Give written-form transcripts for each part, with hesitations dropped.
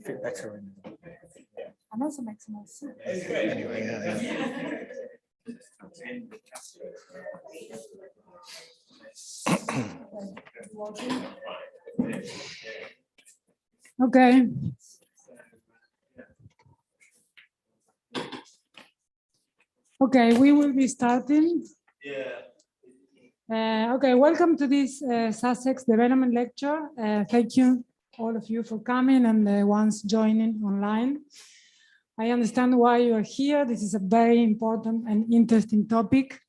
Fit better in. And also makes more sense. Anyway, Okay. Okay, we will be starting. Okay, welcome to this Sussex Development Lecture. Thank you, all of you, for coming and the ones joining online. I understand why you are here. This is a very important and interesting topic.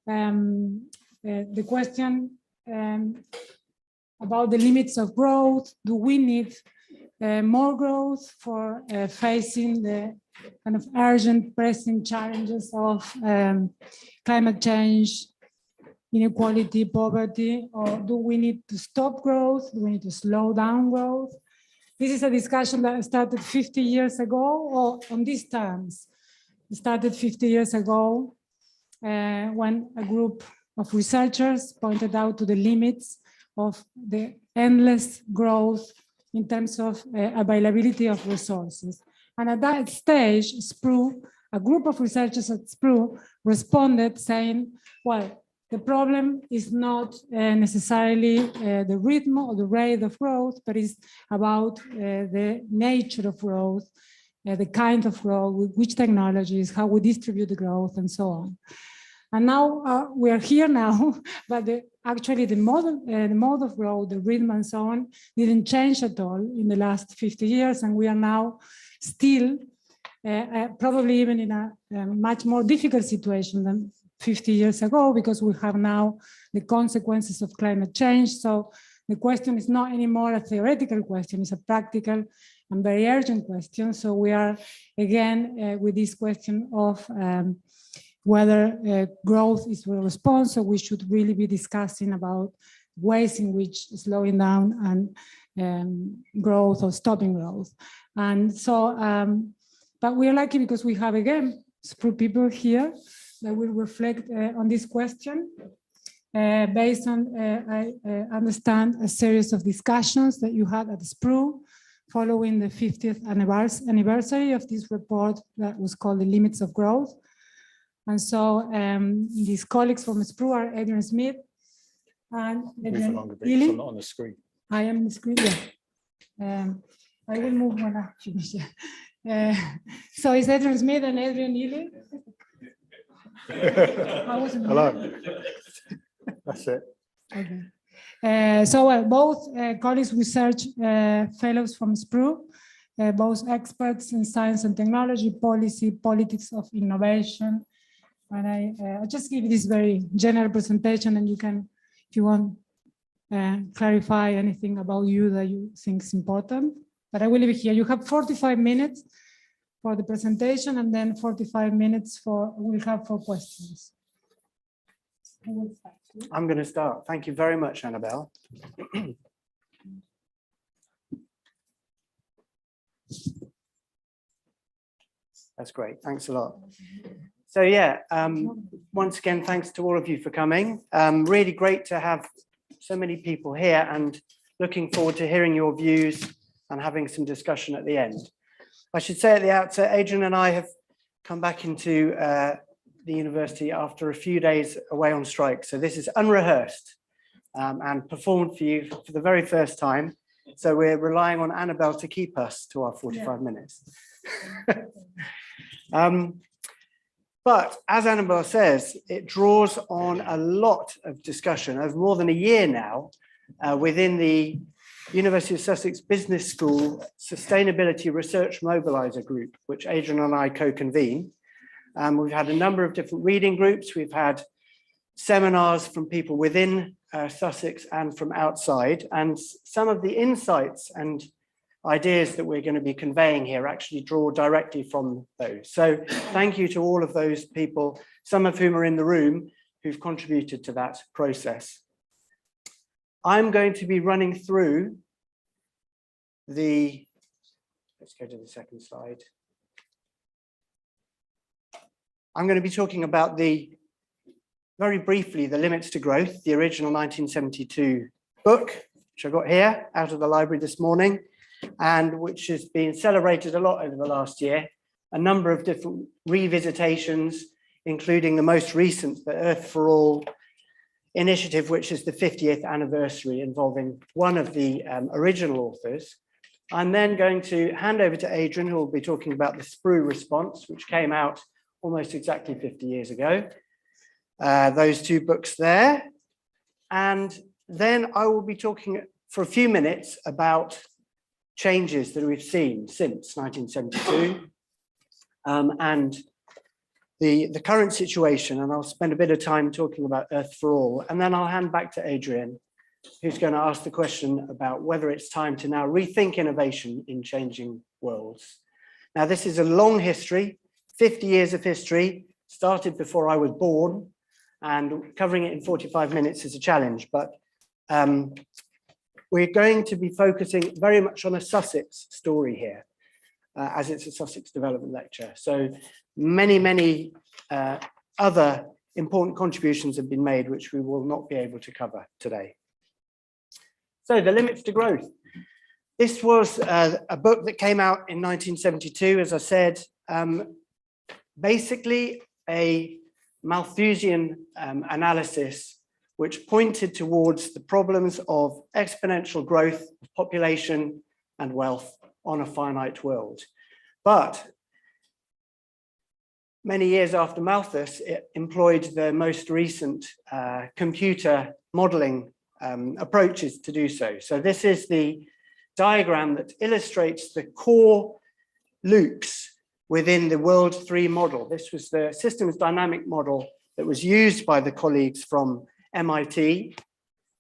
The question about the limits of growth. Do we need more growth for facing the kind of urgent pressing challenges of climate change, inequality, poverty, or do we need to stop growth? Do we need to slow down growth? This is a discussion that started 50 years ago, or on these terms. It started 50 years ago when a group of researchers pointed out to the limits of the endless growth in terms of availability of resources. And at that stage, SPRU, a group of researchers at SPRU responded saying, well, the problem is not necessarily the rhythm or the rate of growth, but it's about the nature of growth, the kind of growth, with which technologies, how we distribute the growth, and so on. And now we are here now, but actually the mode of growth, the rhythm and so on, didn't change at all in the last 50 years. And we are now still probably even in a much more difficult situation than 50 years ago, because we have now the consequences of climate change. So the question is not anymore a theoretical question, it's a practical and very urgent question. So we are again with this question of whether growth is a response, so we should really be discussing about ways in which slowing down and growth or stopping growth. And so, but we are lucky because we have again SPRU people here that will reflect on this question based on, I understand, a series of discussions that you had at SPRU following the 50th anniversary of this report that was called The Limits of Growth. And so these colleagues from SPRU are Adrian Smith and Adrian. Move along a bit, so I'm not on the screen. I am on the screen, yeah. I will move when I finish. So it's Adrian Smith and Adrian Ely. Hello. That's it. Okay. So both colleagues, research fellows from SPRU, both experts in science and technology, policy, politics of innovation. And I'll just give you this very general presentation, and you can, if you want, clarify anything about you that you think is important. But I will leave it here. You have 45 minutes for the presentation, and then 45 minutes we'll have for questions. I'm going to start. Thank you very much, Annabelle. That's great. Thanks a lot. So yeah, once again, thanks to all of you for coming. Really great to have so many people here, and looking forward to hearing your views and having some discussion at the end. I should say at the outset, Adrian and I have come back into the university after a few days away on strike. So this is unrehearsed and performed for you for the very first time. So we're relying on Annabelle to keep us to our 45 minutes. But as Annabelle says, it draws on a lot of discussion over more than a year now within the University of Sussex Business School Sustainability Research Mobiliser Group, which Adrian and I co-convene. We've had a number of different reading groups. We've had seminars from people within Sussex and from outside. And some of the insights and ideas that we're going to be conveying here actually draw directly from those. So thank you to all of those people, some of whom are in the room, who've contributed to that process. I'm going to be running through let's go to the second slide. I'm going to be talking about the very briefly the limits to growth, the original 1972 book, which I got here out of the library this morning, and which has been celebrated a lot over the last year. A number of different revisitations, including the most recent, the Earth for All initiative, which is the 50th anniversary, involving one of the original authors. I'm then going to hand over to Adrian, who will be talking about the SPRU response, which came out almost exactly 50 years ago. Those two books there. And then I will be talking for a few minutes about changes that we've seen since 1972 and the current situation. And I'll spend a bit of time talking about Earth for All. And then I'll hand back to Adrian, who's going to ask the question about whether it's time to now rethink innovation in changing worlds. Now, this is a long history, 50 years of history, started before I was born, and covering it in 45 minutes is a challenge, but we're going to be focusing very much on a Sussex story here, as it's a Sussex Development Lecture. So many other important contributions have been made, which we will not be able to cover today. So the limits to growth. This was a book that came out in 1972, as I said, basically a Malthusian analysis which pointed towards the problems of exponential growth of population and wealth on a finite world. But many years after Malthus, it employed the most recent computer modeling approaches to do so. So this is the diagram that illustrates the core loops within the World 3 model. This was the systems dynamic model that was used by the colleagues from MIT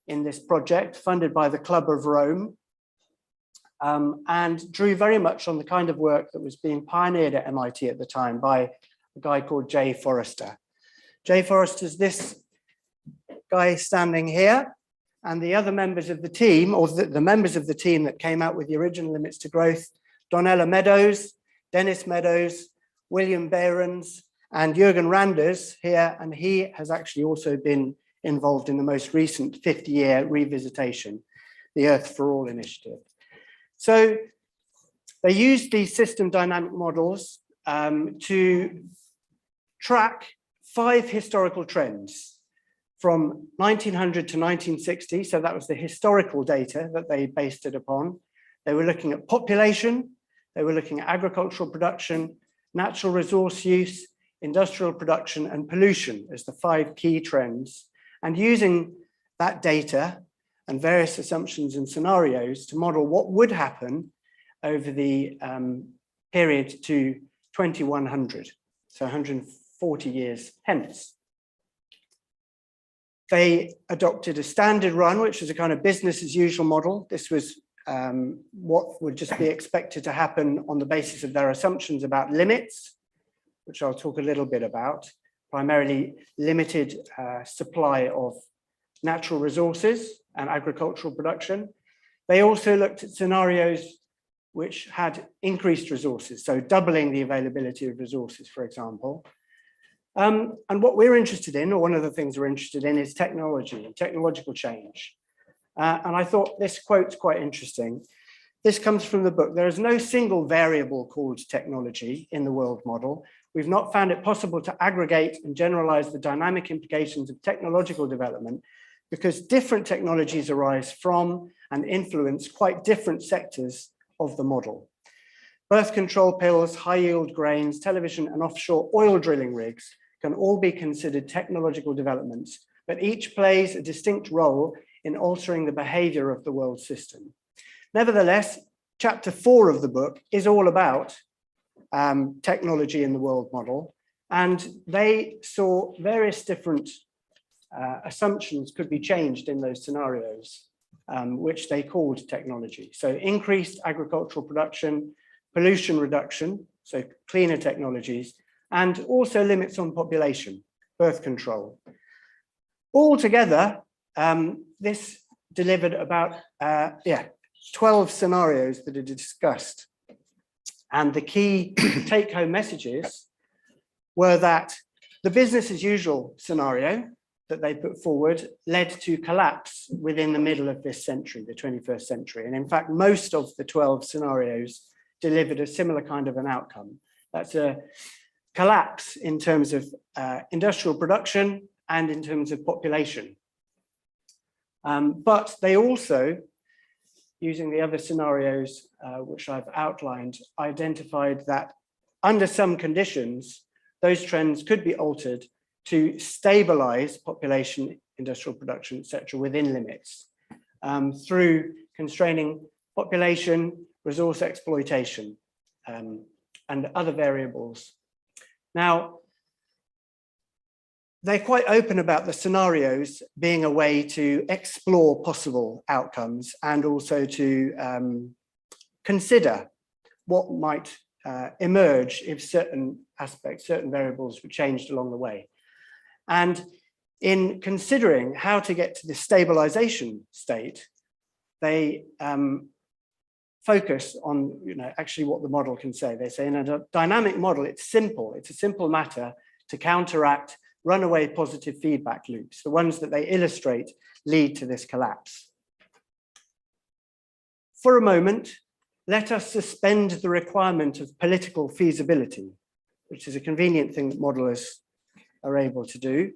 in this project, funded by the Club of Rome, and drew very much on the kind of work that was being pioneered at MIT at the time by a guy called J. Forrester. J. Forrester's this guy standing here, and the other members of the team, or the members of the team that came out with the original limits to growth, Donella Meadows, Dennis Meadows, William Behrens, and Jürgen Randers here, and he has actually also been involved in the most recent 50-year revisitation, the Earth for All initiative. So they used these system dynamic models to track 5 historical trends from 1900 to 1960. So that was the historical data that they based it upon. They were looking at population, they were looking at agricultural production, natural resource use, industrial production, and pollution as the 5 key trends, and using that data and various assumptions and scenarios to model what would happen over the period to 2100, so 140 years hence. They adopted a standard run, which was a kind of business as usual model. This was what would just be expected to happen on the basis of their assumptions about limits, which I'll talk a little bit about, primarily limited supply of natural resources and agricultural production. They also looked at scenarios which had increased resources, so doubling the availability of resources, for example. And what we're interested in, or one of the things we're interested in, is technology and technological change. And I thought this quote's quite interesting. This comes from the book. There is no single variable called technology in the world model. We've not found it possible to aggregate and generalize the dynamic implications of technological development because different technologies arise from and influence quite different sectors of the model. Birth control pills, high-yield grains, television, and offshore oil drilling rigs can all be considered technological developments, but each plays a distinct role in altering the behavior of the world system. Nevertheless, chapter 4 of the book is all about technology in the world model, and they saw various different assumptions could be changed in those scenarios, which they called technology. So increased agricultural production, pollution reduction, so cleaner technologies, and also limits on population, birth control. Altogether, this delivered about 12 scenarios that are discussed. And the key take-home messages were that the business as usual scenario, that they put forward led to collapse within the middle of this century, the 21st century. And in fact, most of the 12 scenarios delivered a similar kind of an outcome. That's a collapse in terms of industrial production and in terms of population. But they also, using the other scenarios which I've outlined, identified that under some conditions, those trends could be altered to stabilize population, industrial production, etc., within limits through constraining population, resource exploitation, and other variables. Now, they're quite open about the scenarios being a way to explore possible outcomes and also to consider what might emerge if certain aspects, certain variables were changed along the way. And in considering how to get to the stabilization state, they focus on, actually what the model can say. They say in a dynamic model, it's simple. It's a simple matter to counteract runaway positive feedback loops. The ones that they illustrate lead to this collapse. For a moment, let us suspend the requirement of political feasibility, which is a convenient thing that modelers are able to do.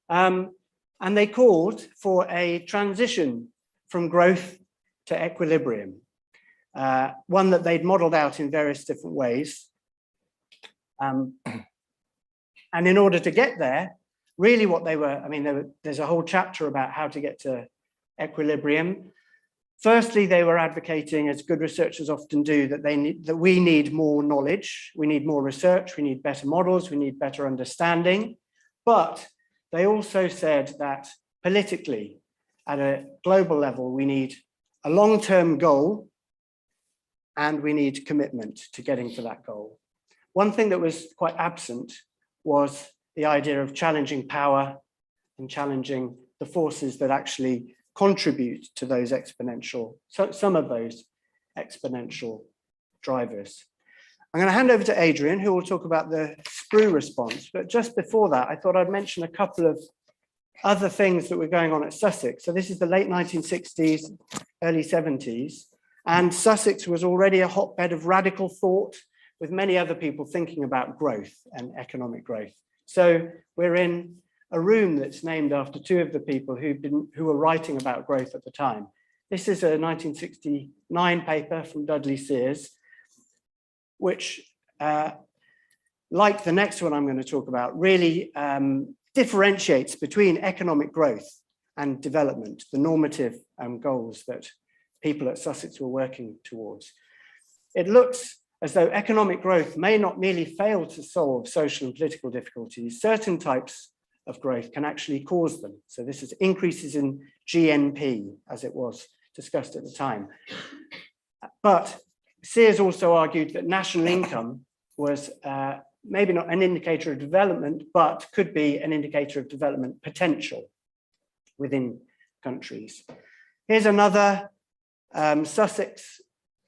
And they called for a transition from growth to equilibrium, one that they'd modeled out in various different ways. And in order to get there, really what they were, there's a whole chapter about how to get to equilibrium. Firstly, they were advocating, as good researchers often do, that we need more knowledge, we need more research, we need better models, we need better understanding. But they also said that politically, at a global level, we need a long-term goal and we need commitment to getting to that goal. One thing that was quite absent was the idea of challenging power and challenging the forces that actually contribute to those exponential, some of those exponential drivers. I'm going to hand over to Adrian, who will talk about the SPRU response. But just before that, I thought I'd mention a couple of other things that were going on at Sussex. So this is the late 1960s, early 70s, and Sussex was already a hotbed of radical thought, with many other people thinking about growth and economic growth. So we're in a room that's named after two of the people who were writing about growth at the time. This is a 1969 paper from Dudley Sears, which, like the next one I'm going to talk about, really differentiates between economic growth and development, the normative goals that people at Sussex were working towards. It looks as though economic growth may not merely fail to solve social and political difficulties, certain types of growth can actually cause them. So this is increases in GNP, as it was discussed at the time. But Sears also argued that national income was maybe not an indicator of development, but could be an indicator of development potential within countries. Here's another Sussex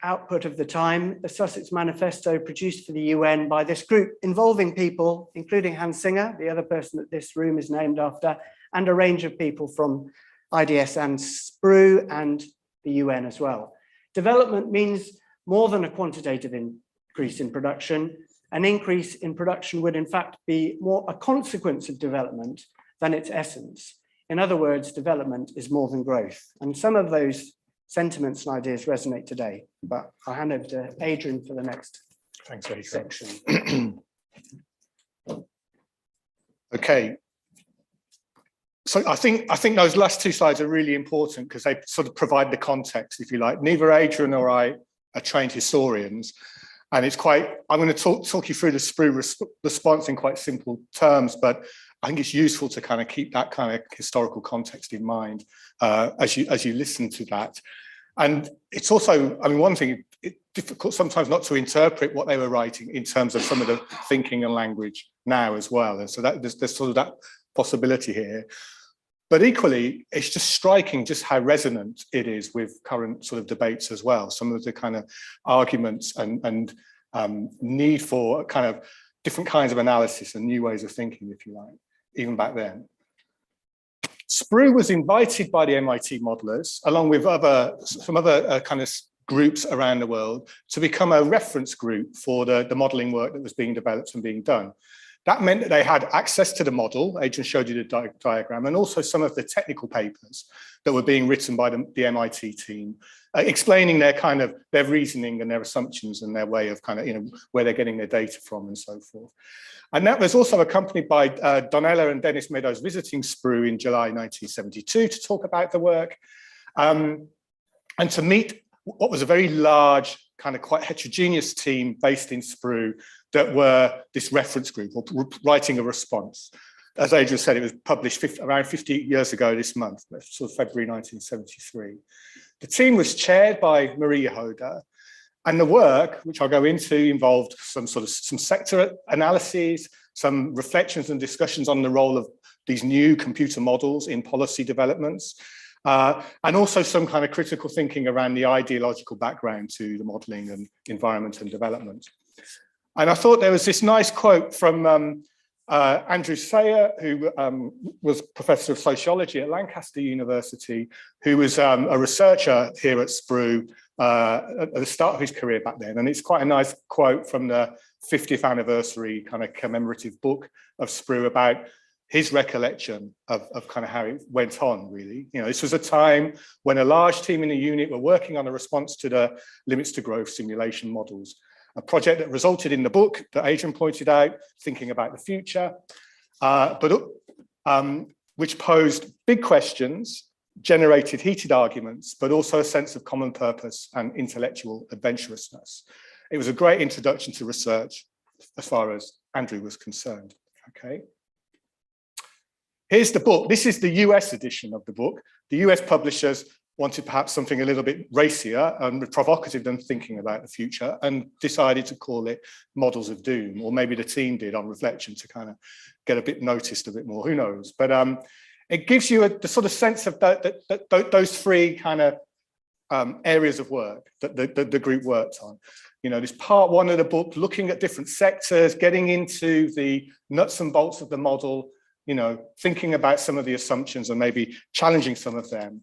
output of the time, the Sussex Manifesto produced for the UN by this group involving people, including Hans Singer, the other person that this room is named after, and a range of people from IDS and SPRU and the UN as well. Development means more than a quantitative increase in production. An increase in production would in fact be more a consequence of development than its essence. In other words, development is more than growth. And some of those sentiments and ideas resonate today, but I'll hand over to Adrian for the next section. Okay. So I think those last two slides are really important because they sort of provide the context, if you like. Neither Adrian or I are trained historians, and it's quite, I'm going to talk you through the SPRU response in quite simple terms, but I think it's useful to kind of keep that kind of historical context in mind as you listen to that. And it's also, one thing, it's difficult sometimes not to interpret what they were writing in terms of some of the thinking and language now as well. And so that there's sort of that possibility here. But equally, it's just striking just how resonant it is with current sort of debates as well. Some of the kind of arguments and need for kind of different kinds of analysis and new ways of thinking, if you like, even back then. SPRU was invited by the MIT modelers, along with some other kind of groups around the world, to become a reference group for the modeling work that was being developed and being done. That meant that they had access to the model. Adrian showed you the diagram, and also some of the technical papers that were being written by the MIT team, explaining their reasoning and their assumptions and their way of where they're getting their data from and so forth. And that was also accompanied by Donella and Dennis Meadows visiting SPRU in July 1972 to talk about the work, and to meet what was a very large, kind of quite heterogeneous team based in SPRU that were this reference group, or writing a response. As Adrian said, it was published around 50 years ago this month, sort of February 1973. The team was chaired by Maria Hoda, and the work, which I'll go into, involved some sector analyses, some reflections and discussions on the role of these new computer models in policy developments, and also some kind of critical thinking around the ideological background to the modelling and environment and development. And I thought there was this nice quote from Andrew Sayer, who was Professor of Sociology at Lancaster University, who was a researcher here at SPRU at the start of his career back then. And it's quite a nice quote from the 50th anniversary kind of commemorative book of SPRU about his recollection of kind of how it went on, really. This was a time when a large team in the unit were working on a response to the limits to growth simulation models, a project that resulted in the book that Adrian pointed out, Thinking About the Future, which posed big questions, generated heated arguments, but also a sense of common purpose and intellectual adventurousness. It was a great introduction to research as far as Andrew was concerned. Okay. Here's the book. This is the US edition of the book. The US publishers wanted perhaps something a little bit racier and provocative than Thinking About the Future, and decided to call it Models of Doom, or maybe the team did on reflection to kind of get a bit noticed a bit more, who knows. But it gives you the sort of sense of those three kind of areas of work that the group worked on. This part one of the book, looking at different sectors, getting into the nuts and bolts of the model, thinking about some of the assumptions and maybe challenging some of them.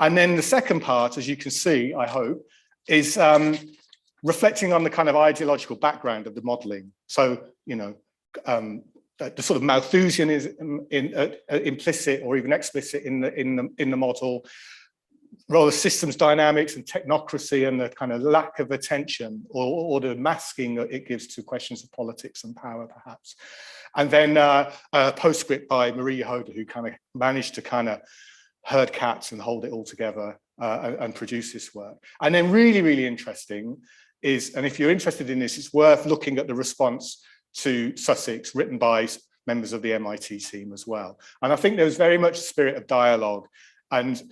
And then the second part, as you can see, I hope, is reflecting on the kind of ideological background of the modeling. So, the sort of Malthusianism implicit or even explicit in the model, role of systems dynamics and technocracy, and the kind of lack of attention or the masking that it gives to questions of politics and power, perhaps. And then a postscript by Maria Hoda, who kind of managed to kind of herd cats and hold it all together and produce this work. And then really, really interesting is, and if you're interested in this, it's worth looking at the response to Sussex, written by members of the MIT team as well. And I think there was very much a spirit of dialogue. And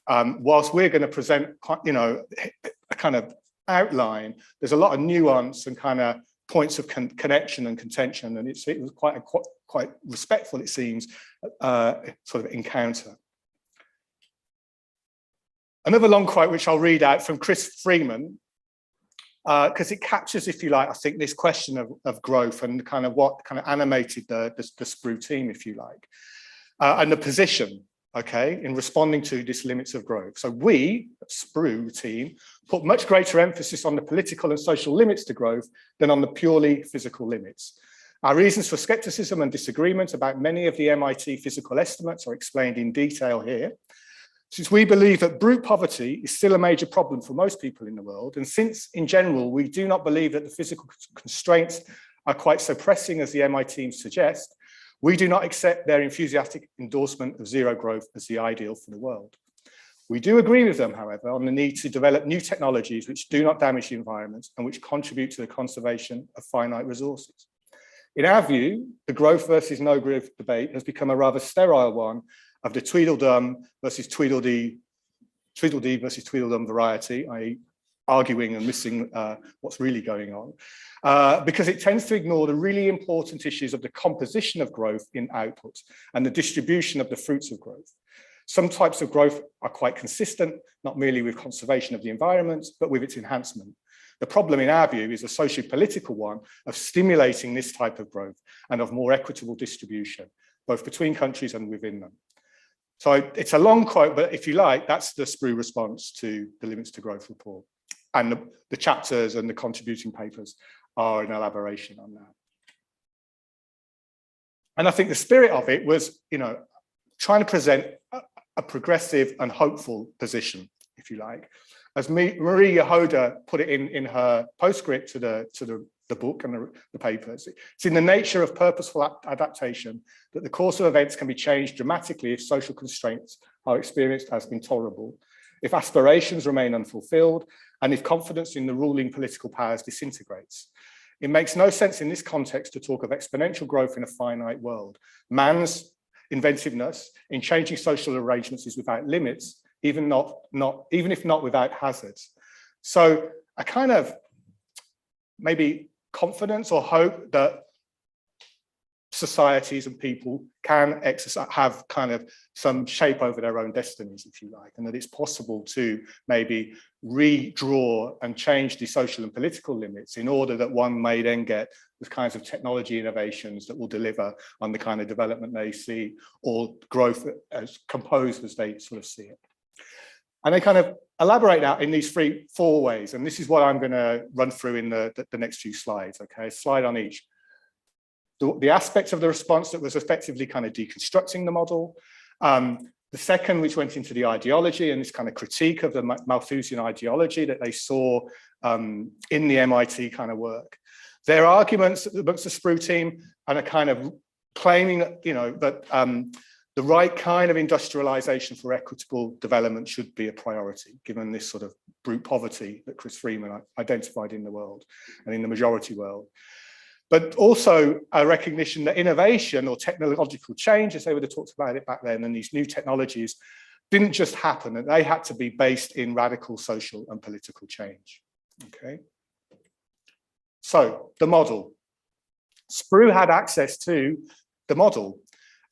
whilst we're going to present, a kind of outline, there's a lot of nuance and kind of points of connection and contention, and it was quite respectful, it seems, sort of encounter. Another long quote, which I'll read out, from Chris Freeman, because it captures, if you like, I think, this question of growth and kind of what kind of animated the SPRU team, if you like, and the position, okay, in responding to this limits of growth. So we, SPRU team, put much greater emphasis on the political and social limits to growth than on the purely physical limits. Our reasons for skepticism and disagreement about many of the MIT physical estimates are explained in detail here. Since we believe that brute poverty is still a major problem for most people in the world, and since in general we do not believe that the physical constraints are quite so pressing as the MIT team suggest, we do not accept their enthusiastic endorsement of zero growth as the ideal for the world. We do agree with them, however, on the need to develop new technologies which do not damage the environment and which contribute to the conservation of finite resources. In our view, the growth versus no growth debate has become a rather sterile one of the Tweedledum versus Tweedledee versus Tweedledum variety, i.e. arguing and missing what's really going on, because it tends to ignore the really important issues of the composition of growth in output and the distribution of the fruits of growth. Some types of growth are quite consistent, not merely with conservation of the environment, but with its enhancement. The problem, in our view, is a sociopolitical one of stimulating this type of growth and of more equitable distribution, both between countries and within them. So it's a long quote, but if you like, that's the SPRU response to the Limits to Growth report. And the chapters and the contributing papers are an elaboration on that. And I think the spirit of it was, trying to present a progressive and hopeful position, if you like. As Maria Hoda put it in her postscript to the book and the papers, it's in the nature of purposeful adaptation that the course of events can be changed dramatically if social constraints are experienced as intolerable, if aspirations remain unfulfilled, and if confidence in the ruling political powers disintegrates. It makes no sense in this context to talk of exponential growth in a finite world. Man's inventiveness in changing social arrangements is without limits, even if not without hazards. So a kind of maybe confidence or hope that societies and people can have kind of some shape over their own destinies, if you like, and that it's possible to maybe redraw and change the social and political limits in order that one may then get the kinds of technology innovations that will deliver on the kind of development they see, or growth as composed as they sort of see it. And they kind of elaborate out in these four ways, and this is what I'm going to run through in the next few slides, okay? A slide on each. The aspects of the response that was effectively kind of deconstructing the model. The second, which went into the ideology and this kind of critique of the Malthusian ideology that they saw in the MIT kind of work. Their arguments amongst the SPRU team and a kind of claiming that, that the right kind of industrialization for equitable development should be a priority, given this sort of brute poverty that Chris Freeman identified in the world and in the majority world. But also a recognition that innovation or technological change, as they would have talked about it back then, and these new technologies didn't just happen, and they had to be based in radical social and political change. Okay. So the model. SPRU had access to the model.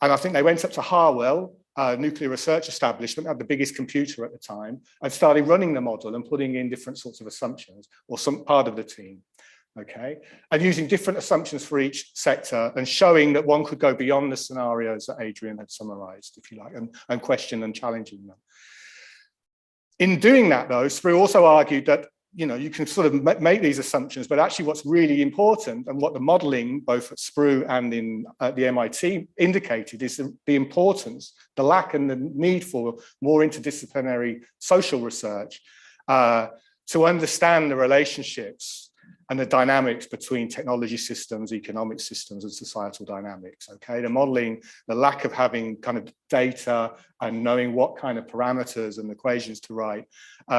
And I think they went up to Harwell, nuclear research establishment, had the biggest computer at the time, and started running the model and putting in different sorts of assumptions, or some part of the team. Okay, and using different assumptions for each sector and showing that one could go beyond the scenarios that Adrian had summarized, if you like, and question and challenging them. In doing that, though, SPRU also argued that you can sort of make these assumptions, but actually what's really important and what the modeling, both at SPRU and at the MIT, indicated is the importance, the lack and the need for more interdisciplinary social research to understand the relationships and the dynamics between technology systems, economic systems, and societal dynamics, okay? The modeling, the lack of having kind of data and knowing what kind of parameters and equations to write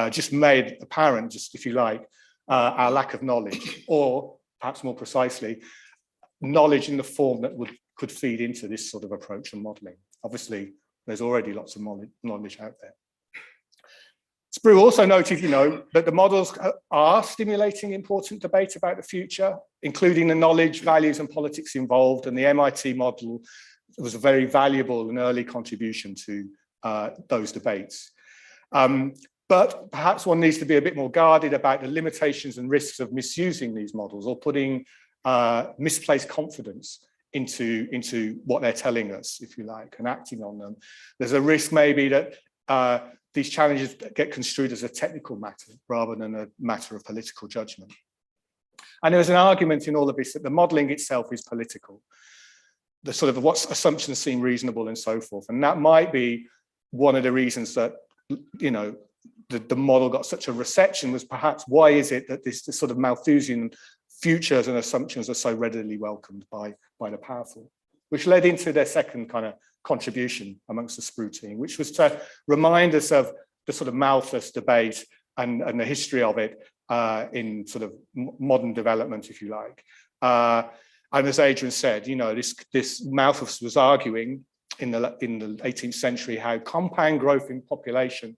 just made apparent, just if you like, our lack of knowledge, or perhaps more precisely, knowledge in the form that could feed into this sort of approach and modeling. Obviously, there's already lots of knowledge out there. SPRU also noted, that the models are stimulating important debate about the future, including the knowledge, values, and politics involved, and the MIT model was a very valuable and early contribution to those debates. But perhaps one needs to be a bit more guarded about the limitations and risks of misusing these models or putting misplaced confidence into what they're telling us, if you like, and acting on them. There's a risk maybe that these challenges get construed as a technical matter rather than a matter of political judgment. And there was an argument in all of this that the modeling itself is political, the sort of what assumptions seem reasonable and so forth. And that might be one of the reasons that, the model got such a reception, was perhaps why is it that this sort of Malthusian futures and assumptions are so readily welcomed by the powerful, which led into their second kind of contribution amongst the SPRU team, which was to remind us of the sort of Malthus debate and the history of it in sort of modern development, if you like. And as Adrian said, this Malthus was arguing in the 18th century how compound growth in population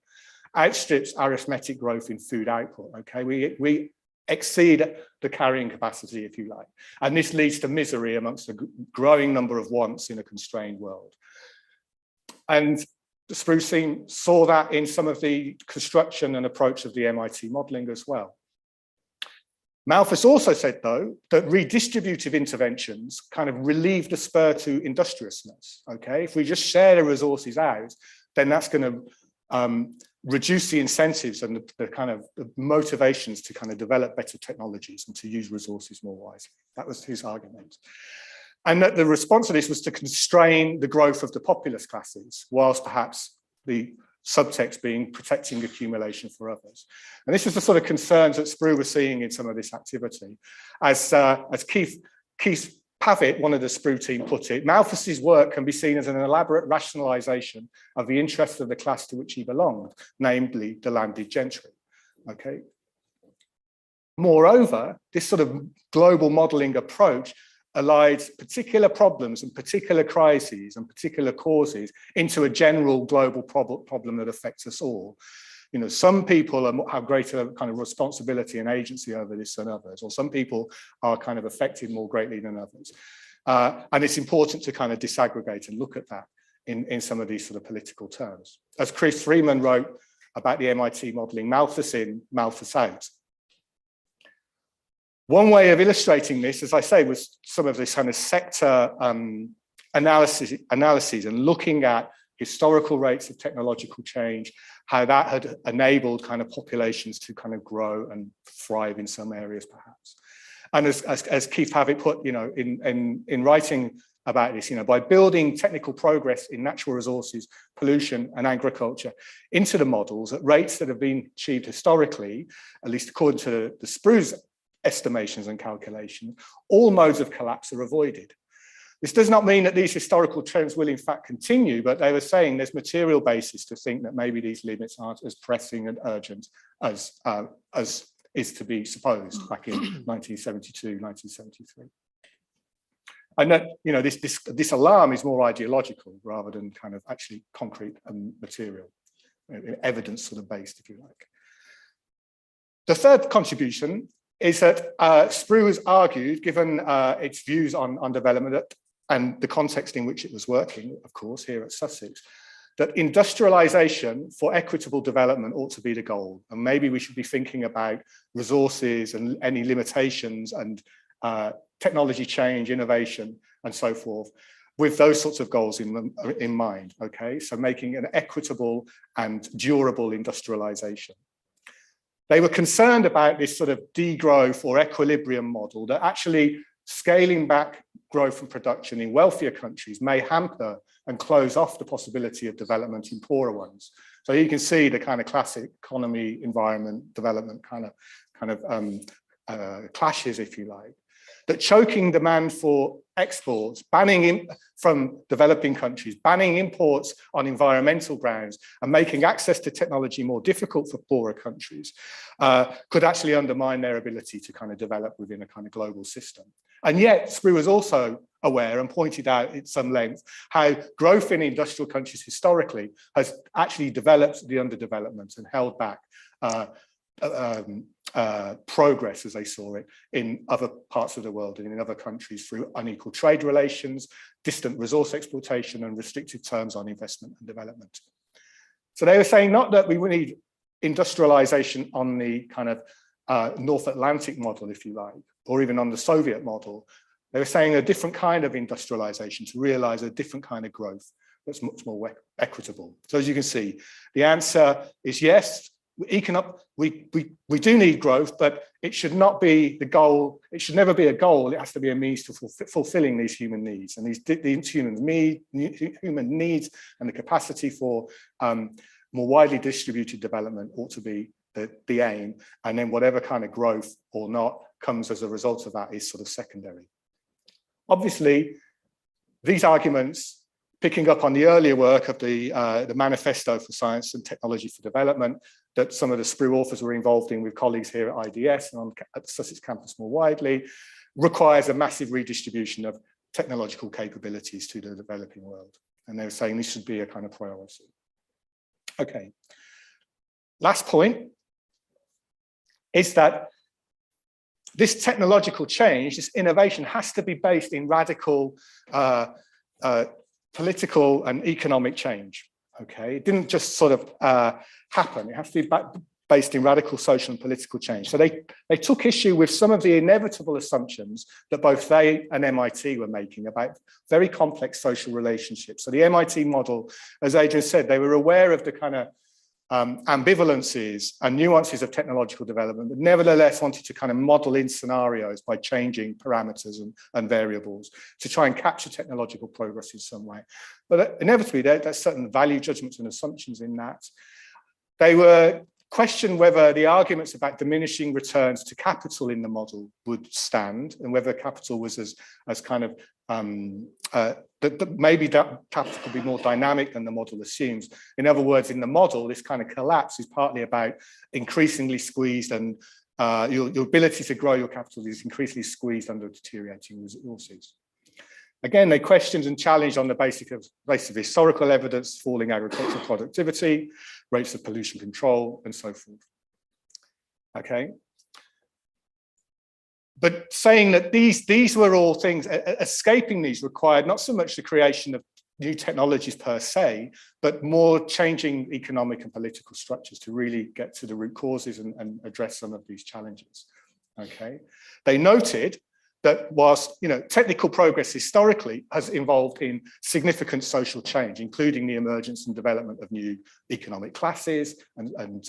outstrips arithmetic growth in food output. Okay, we exceed the carrying capacity, if you like, and this leads to misery amongst a growing number of wants in a constrained world. And the SPRU team saw that in some of the construction and approach of the MIT modeling as well. Malthus also said, though, that redistributive interventions kind of relieve the spur to industriousness. Okay, if we just share the resources out, then that's going to reduce the incentives and the kind of the motivations to kind of develop better technologies and to use resources more wisely. That was his argument. And that the response to this was to constrain the growth of the populous classes, whilst perhaps the subtext being protecting accumulation for others. And this was the sort of concerns that SPRU was seeing in some of this activity. As Keith Pavitt, one of the SPRU team, put it, Malthus's work can be seen as an elaborate rationalization of the interests of the class to which he belonged, namely the landed gentry. Okay. Moreover, this sort of global modeling approach allied particular problems and particular crises and particular causes into a general global problem that affects us all. You know, some people have greater kind of responsibility and agency over this than others, or some people are kind of affected more greatly than others. And it's important to kind of disaggregate and look at that in some of these sort of political terms. As Chris Freeman wrote about the MIT modeling, Malthus in, Malthus out. One way of illustrating this, as I say, was some of this kind of sector analyses and looking at historical rates of technological change, how that had enabled kind of populations to kind of grow and thrive in some areas, perhaps. And as Keith Pavitt put, you know, in writing about this, you know, by building technical progress in natural resources, pollution and agriculture into the models at rates that have been achieved historically, at least according to the SPRU's estimations and calculations, all modes of collapse are avoided. This does not mean that these historical trends will in fact continue, but they were saying there's material basis to think that maybe these limits aren't as pressing and urgent as is to be supposed back in 1972, 1973. And that, you know, this alarm is more ideological rather than kind of actually concrete and material, evidence sort of based, if you like. The third contribution is that SPRU has argued, given its views on development and the context in which it was working, of course, here at Sussex, that industrialisation for equitable development ought to be the goal. And maybe we should be thinking about resources and any limitations and technology change, innovation, and so forth, with those sorts of goals in mind, okay? So making an equitable and durable industrialisation. They were concerned about this sort of degrowth or equilibrium model that actually scaling back growth and production in wealthier countries may hamper and close off the possibility of development in poorer ones. So you can see the kind of classic economy, environment, development kind of clashes, if you like. That choking demand for exports, banning from developing countries, banning imports on environmental grounds, and making access to technology more difficult for poorer countries could actually undermine their ability to kind of develop within a kind of global system. And yet, SPRU was also aware and pointed out at some length how growth in industrial countries historically has actually developed the underdevelopment and held back progress, as they saw it, in other parts of the world and in other countries through unequal trade relations, distant resource exploitation, and restrictive terms on investment and development. So they were saying not that we need industrialization on the kind of North Atlantic model, if you like, or even on the Soviet model. They were saying a different kind of industrialization to realize a different kind of growth that's much more equitable. So as you can see, the answer is yes. We do need growth, but it should not be the goal. It should never be a goal. It has to be a means to fulfilling these human needs. And these human needs and the capacity for more widely distributed development ought to be the aim. And then whatever kind of growth or not comes as a result of that is sort of secondary. Obviously, these arguments, picking up on the earlier work of the Manifesto for Science and Technology for Development that some of the SPRU authors were involved in with colleagues here at IDS and at the Sussex campus more widely, requires a massive redistribution of technological capabilities to the developing world. And they were saying this should be a kind of priority. Okay. Last point is that this technological change, this innovation has to be based in radical political and economic change. Okay, it didn't just sort of happen. It has to be based in radical social and political change. So they took issue with some of the inevitable assumptions that both they and MIT were making about very complex social relationships. So the MIT model, as Adrian said, they were aware of the kind of ambivalences and nuances of technological development, but nevertheless wanted to kind of model in scenarios by changing parameters and variables to try and capture technological progress in some way. But inevitably, there's certain value judgments and assumptions in that. They were questioned whether the arguments about diminishing returns to capital in the model would stand, and whether capital was as kind of that maybe that capital could be more dynamic than the model assumes. In other words, in the model, this kind of collapse is partly about increasingly squeezed, and your ability to grow your capital is increasingly squeezed under deteriorating resources. Again, they questioned and challenged on the basis of historical evidence, falling agricultural productivity, rates of pollution control, and so forth. Okay. But saying that these were all things, escaping these required not so much the creation of new technologies per se, but more changing economic and political structures to really get to the root causes and address some of these challenges. Okay. They noted that whilst technical progress historically has involved in significant social change, including the emergence and development of new economic classes and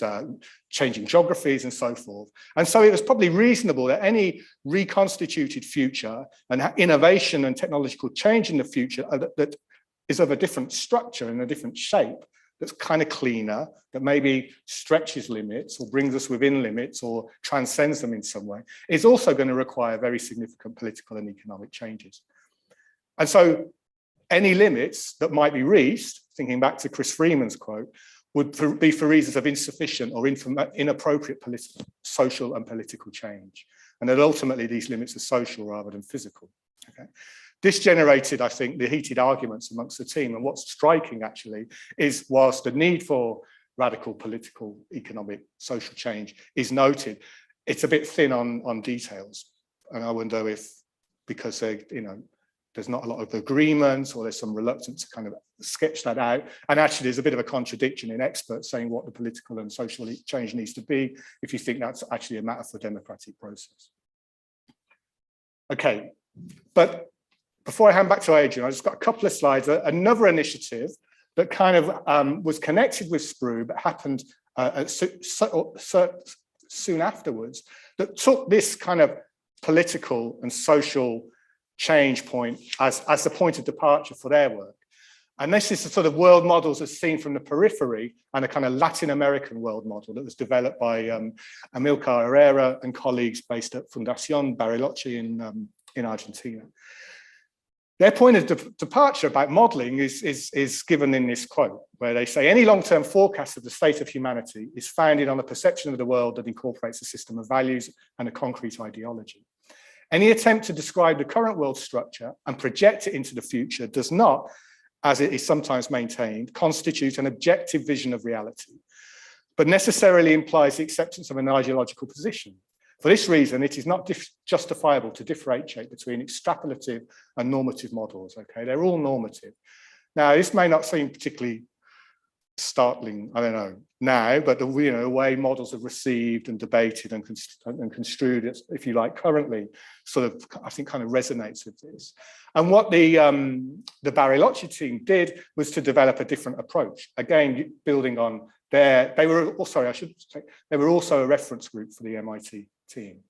changing geographies and so forth. And so it was probably reasonable that any reconstituted future and innovation and technological change in the future that is of a different structure and a different shape, that's kind of cleaner, that maybe stretches limits or brings us within limits or transcends them in some way, is also going to require very significant political and economic changes. And so any limits that might be reached, thinking back to Chris Freeman's quote, would be for reasons of insufficient or inappropriate social and political change. And that ultimately these limits are social rather than physical. Okay. This generated, I think, the heated arguments amongst the team. And what's striking, actually, is whilst the need for radical political, economic, social change is noted, it's a bit thin on details. And I wonder if, because there's not a lot of agreement, or there's some reluctance to kind of sketch that out. And actually, there's a bit of a contradiction in experts saying what the political and social change needs to be, if you think that's actually a matter for democratic process. Okay, but before I hand back to Adrian, I just got a couple of slides. Another initiative that kind of was connected with SPRU, but happened soon afterwards, that took this kind of political and social change point as the point of departure for their work. And this is the sort of world models as seen from the periphery, and a kind of Latin American world model that was developed by Amilcar Herrera and colleagues based at Fundación Bariloche in Argentina. Their point of departure about modeling is given in this quote, where they say, any long-term forecast of the state of humanity is founded on a perception of the world that incorporates a system of values and a concrete ideology. Any attempt to describe the current world structure and project it into the future does not, as it is sometimes maintained, constitute an objective vision of reality, but necessarily implies the acceptance of an ideological position. For this reason, it is not justifiable to differentiate between extrapolative and normative models. Okay, they're all normative. Now, this may not seem particularly startling, I don't know, now, but the way models are received and debated and construed, if you like, currently, sort of, I think, kind of resonates with this. And what the Bariloche team did was to develop a different approach. Again, building on they were also a reference group for the MIT team.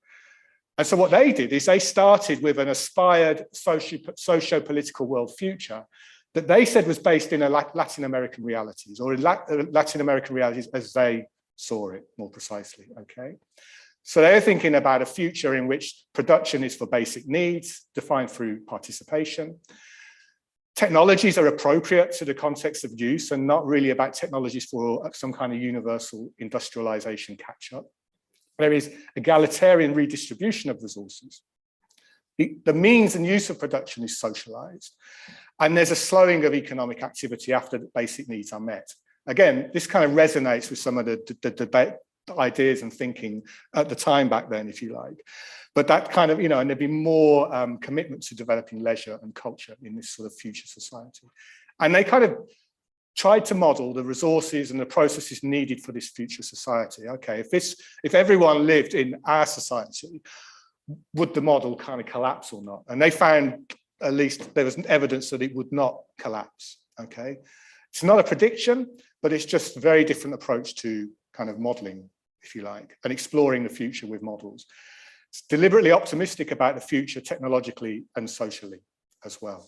And so what they did is they started with an aspired socio-political world future that they said was based in Latin American realities, or in Latin American realities as they saw it more precisely, okay? So they're thinking about a future in which production is for basic needs, defined through participation. Technologies are appropriate to the context of use and not really about technologies for some kind of universal industrialization catch-up. There is egalitarian redistribution of resources. The means and use of production is socialized. And there's a slowing of economic activity after the basic needs are met. Again, this kind of resonates with some of the debate ideas and thinking at the time back then, if you like. But that kind of, and there'd be more commitment to developing leisure and culture in this sort of future society. And they kind of tried to model the resources and the processes needed for this future society. Okay, if everyone lived in our society, would the model kind of collapse or not? And they found, at least there was evidence that it would not collapse. Okay, it's not a prediction, but it's just a very different approach to kind of modeling, if you like, and exploring the future with models. It's deliberately optimistic about the future technologically and socially as well.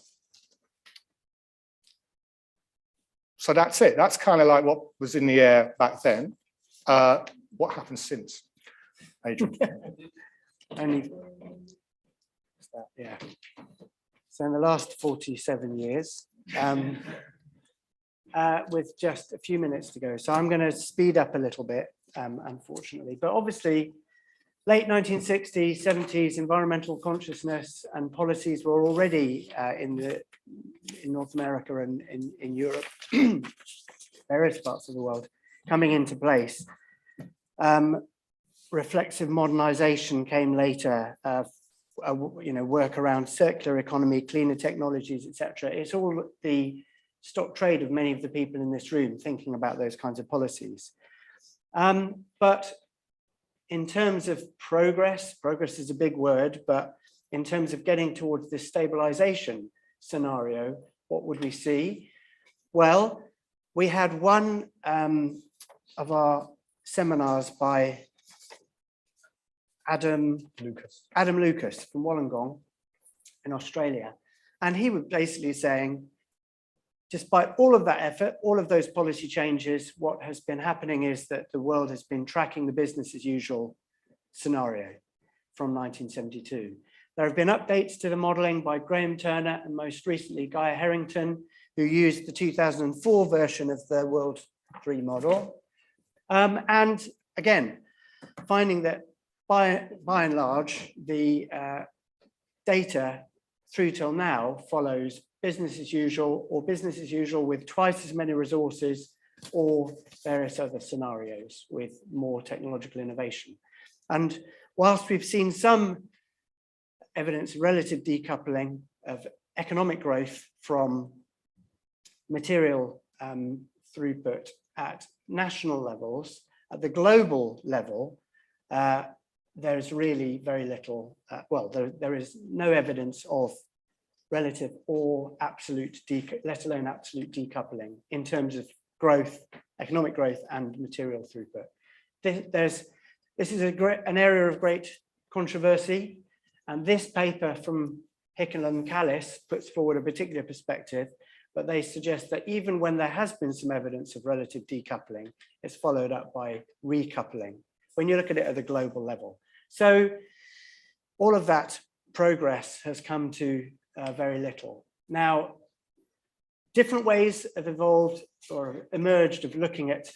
So that's it. That's kind of like what was in the air back then. What happened since? Adrian. Yeah. So in the last 47 years, with just a few minutes to go. So I'm going to speed up a little bit, unfortunately. But obviously, late 1960s, 70s, environmental consciousness and policies were already in North America and in Europe, various parts of the world, coming into place. Reflexive modernization came later, work around circular economy, cleaner technologies, etc. It's all the stock trade of many of the people in this room thinking about those kinds of policies. But in terms of progress is a big word, but in terms of getting towards this stabilization scenario, what would we see? Well, we had one of our seminars by Adam Lucas from Wollongong in Australia. And he was basically saying, despite all of that effort, all of those policy changes, what has been happening is that the world has been tracking the business as usual scenario from 1972. There have been updates to the modeling by Graham Turner and most recently Guy Harrington, who used the 2004 version of the World 3 model. And again, finding that by and large, the data through till now follows business as usual or business as usual with twice as many resources or various other scenarios with more technological innovation. And whilst we've seen some evidence of relative decoupling of economic growth from material throughput at national levels, at the global level, there's really very little, there is no evidence of relative or absolute, let alone absolute decoupling in terms of growth, economic growth and material throughput. This is an area of great controversy, and this paper from Hickel and Callis puts forward a particular perspective, but they suggest that even when there has been some evidence of relative decoupling, it's followed up by recoupling when you look at it at the global level. So all of that progress has come to very little. Now, different ways have evolved or emerged of looking at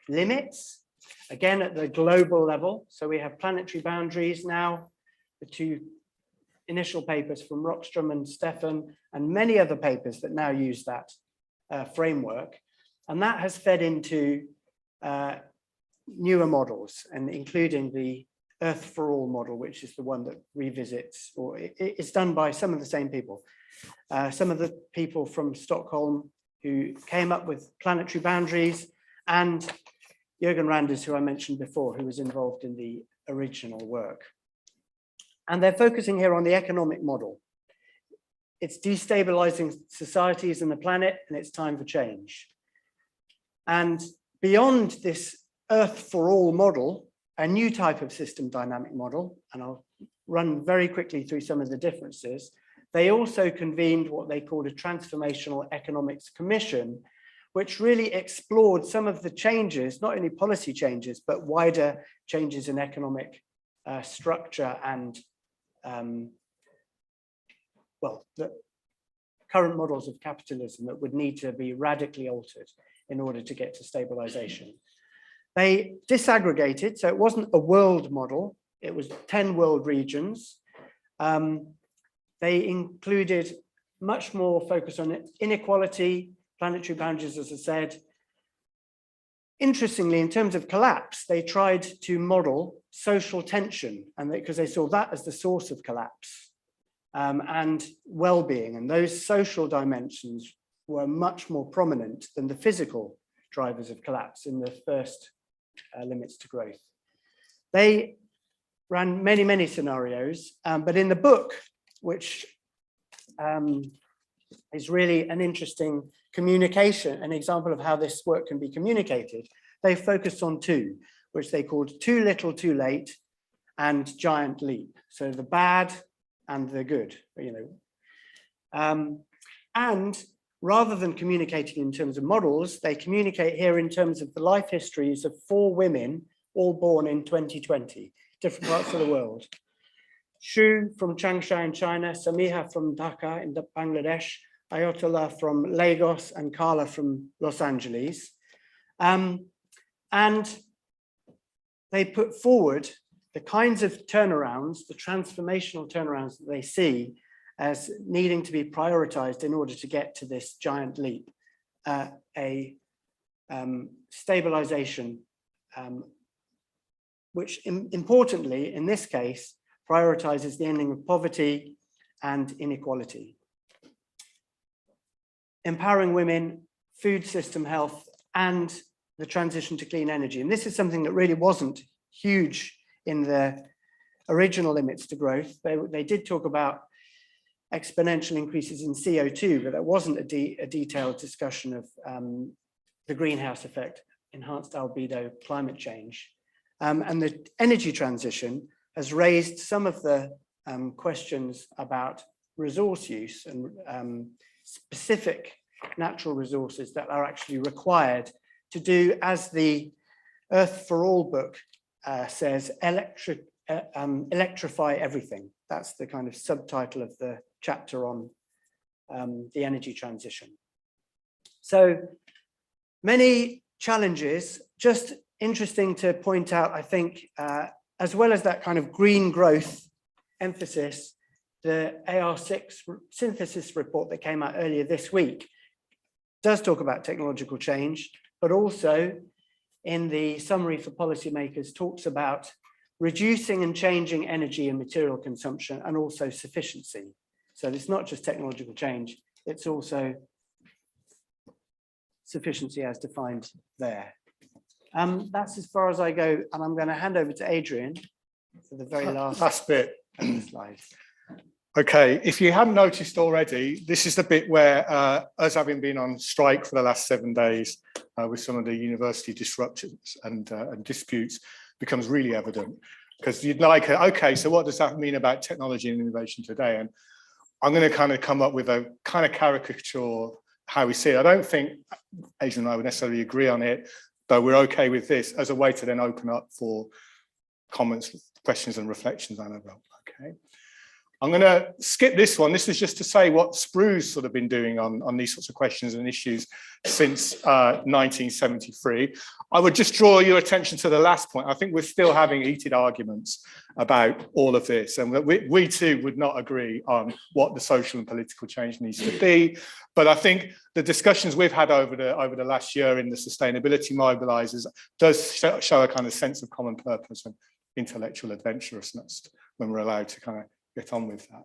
limits, again at the global level. So we have planetary boundaries now, the two initial papers from Rockstrom and Stefan, and many other papers that now use that framework. And that has fed into newer models, and including the Earth for All model, which is the one that revisits, or it's done by some of the same people. Some of the people from Stockholm who came up with planetary boundaries, and Jürgen Randers, who I mentioned before, who was involved in the original work. And they're focusing here on the economic model. It's destabilizing societies and the planet, and it's time for change. And beyond this Earth for All model, a new type of system dynamic model, and I'll run very quickly through some of the differences. They also convened what they called a Transformational Economics Commission, which really explored some of the changes, not only policy changes, but wider changes in economic structure and, the current models of capitalism that would need to be radically altered in order to get to stabilization. They disaggregated, so it wasn't a world model, it was 10 world regions. They included much more focus on inequality, planetary boundaries, as I said. Interestingly, in terms of collapse, they tried to model social tension, and because they saw that as the source of collapse and well-being, and those social dimensions were much more prominent than the physical drivers of collapse in the first limits to growth. They ran many, many scenarios, but in the book, which is really an interesting communication, an example of how this work can be communicated, they focused on two, which they called Too Little, Too Late and Giant Leap. So the bad and the good, you know. And rather than communicating in terms of models, they communicate here in terms of the life histories of 4 women, all born in 2020, different parts of the world. Shu from Changsha in China, Samiha from Dhaka in Bangladesh, Ayatollah from Lagos, and Carla from Los Angeles. And they put forward the kinds of turnarounds, the transformational turnarounds that they see as needing to be prioritized in order to get to this giant leap, a stabilization, which importantly, in this case, prioritizes the ending of poverty and inequality. Empowering women, food system health, and the transition to clean energy. And this is something that really wasn't huge in the original limits to growth. They did talk about exponential increases in CO2, but that wasn't a detailed discussion of the greenhouse effect, enhanced albedo, climate change. And the energy transition has raised some of the questions about resource use and specific natural resources that are actually required to do, as the Earth for All book says, electrify everything. That's the kind of subtitle of the chapter on the energy transition. So many challenges. Just interesting to point out, I think, as well as that kind of green growth emphasis, the AR6 synthesis report that came out earlier this week does talk about technological change, but also in the summary for policymakers talks about reducing and changing energy and material consumption, and also sufficiency. So it's not just technological change, it's also sufficiency as defined there. That's as far as I go, and I'm going to hand over to Adrian for the very last bit. slide. Okay, if you haven't noticed already, this is the bit where us having been on strike for the last 7 days with some of the university disruptions and disputes becomes really evident, because you'd like, okay, so what does that mean about technology and innovation today? And I'm going to kind of come up with a kind of caricature how we see it. I don't think Adrian and I would necessarily agree on it, though we're okay with this as a way to then open up for comments, questions and reflections, Annabelle. Okay. I'm going to skip this one. This is just to say what SPRU's sort of been doing on these sorts of questions and issues since 1973. I would just draw your attention to the last point. I think we're still having heated arguments about all of this, and we too would not agree on what the social and political change needs to be. But I think the discussions we've had over the last year in the sustainability mobilizers does show a kind of sense of common purpose and intellectual adventurousness when we're allowed to kind of get on with that.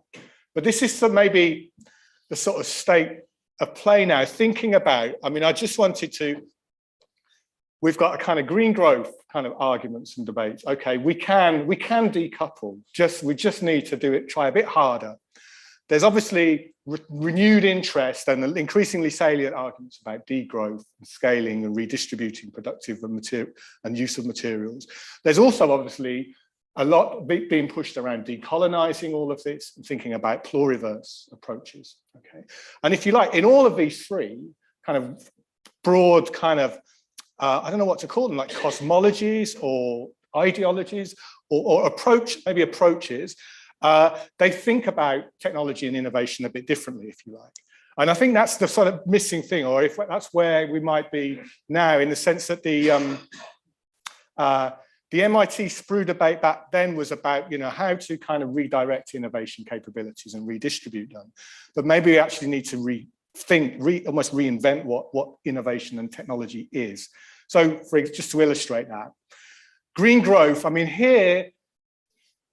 But this is maybe the sort of state of play now, thinking about, I mean, I just wanted to, we've got a kind of green growth kind of arguments and debates. Okay, we can decouple, we just need to do it, try a bit harder. There's obviously renewed interest and increasingly salient arguments about degrowth and scaling and redistributing productive and use of materials. There's also obviously a lot being pushed around decolonizing all of this and thinking about pluriverse approaches. Okay, and if you like, in all of these three kind of broad kind of, I don't know what to call them, like cosmologies or ideologies or approaches, they think about technology and innovation a bit differently, if you like. And I think that's the sort of missing thing, or if that's where we might be now, in the sense that the MIT SPRU debate back then was about, you know, how to kind of redirect innovation capabilities and redistribute them. But maybe we actually need to almost reinvent what innovation and technology is. So just to illustrate that, green growth, I mean, here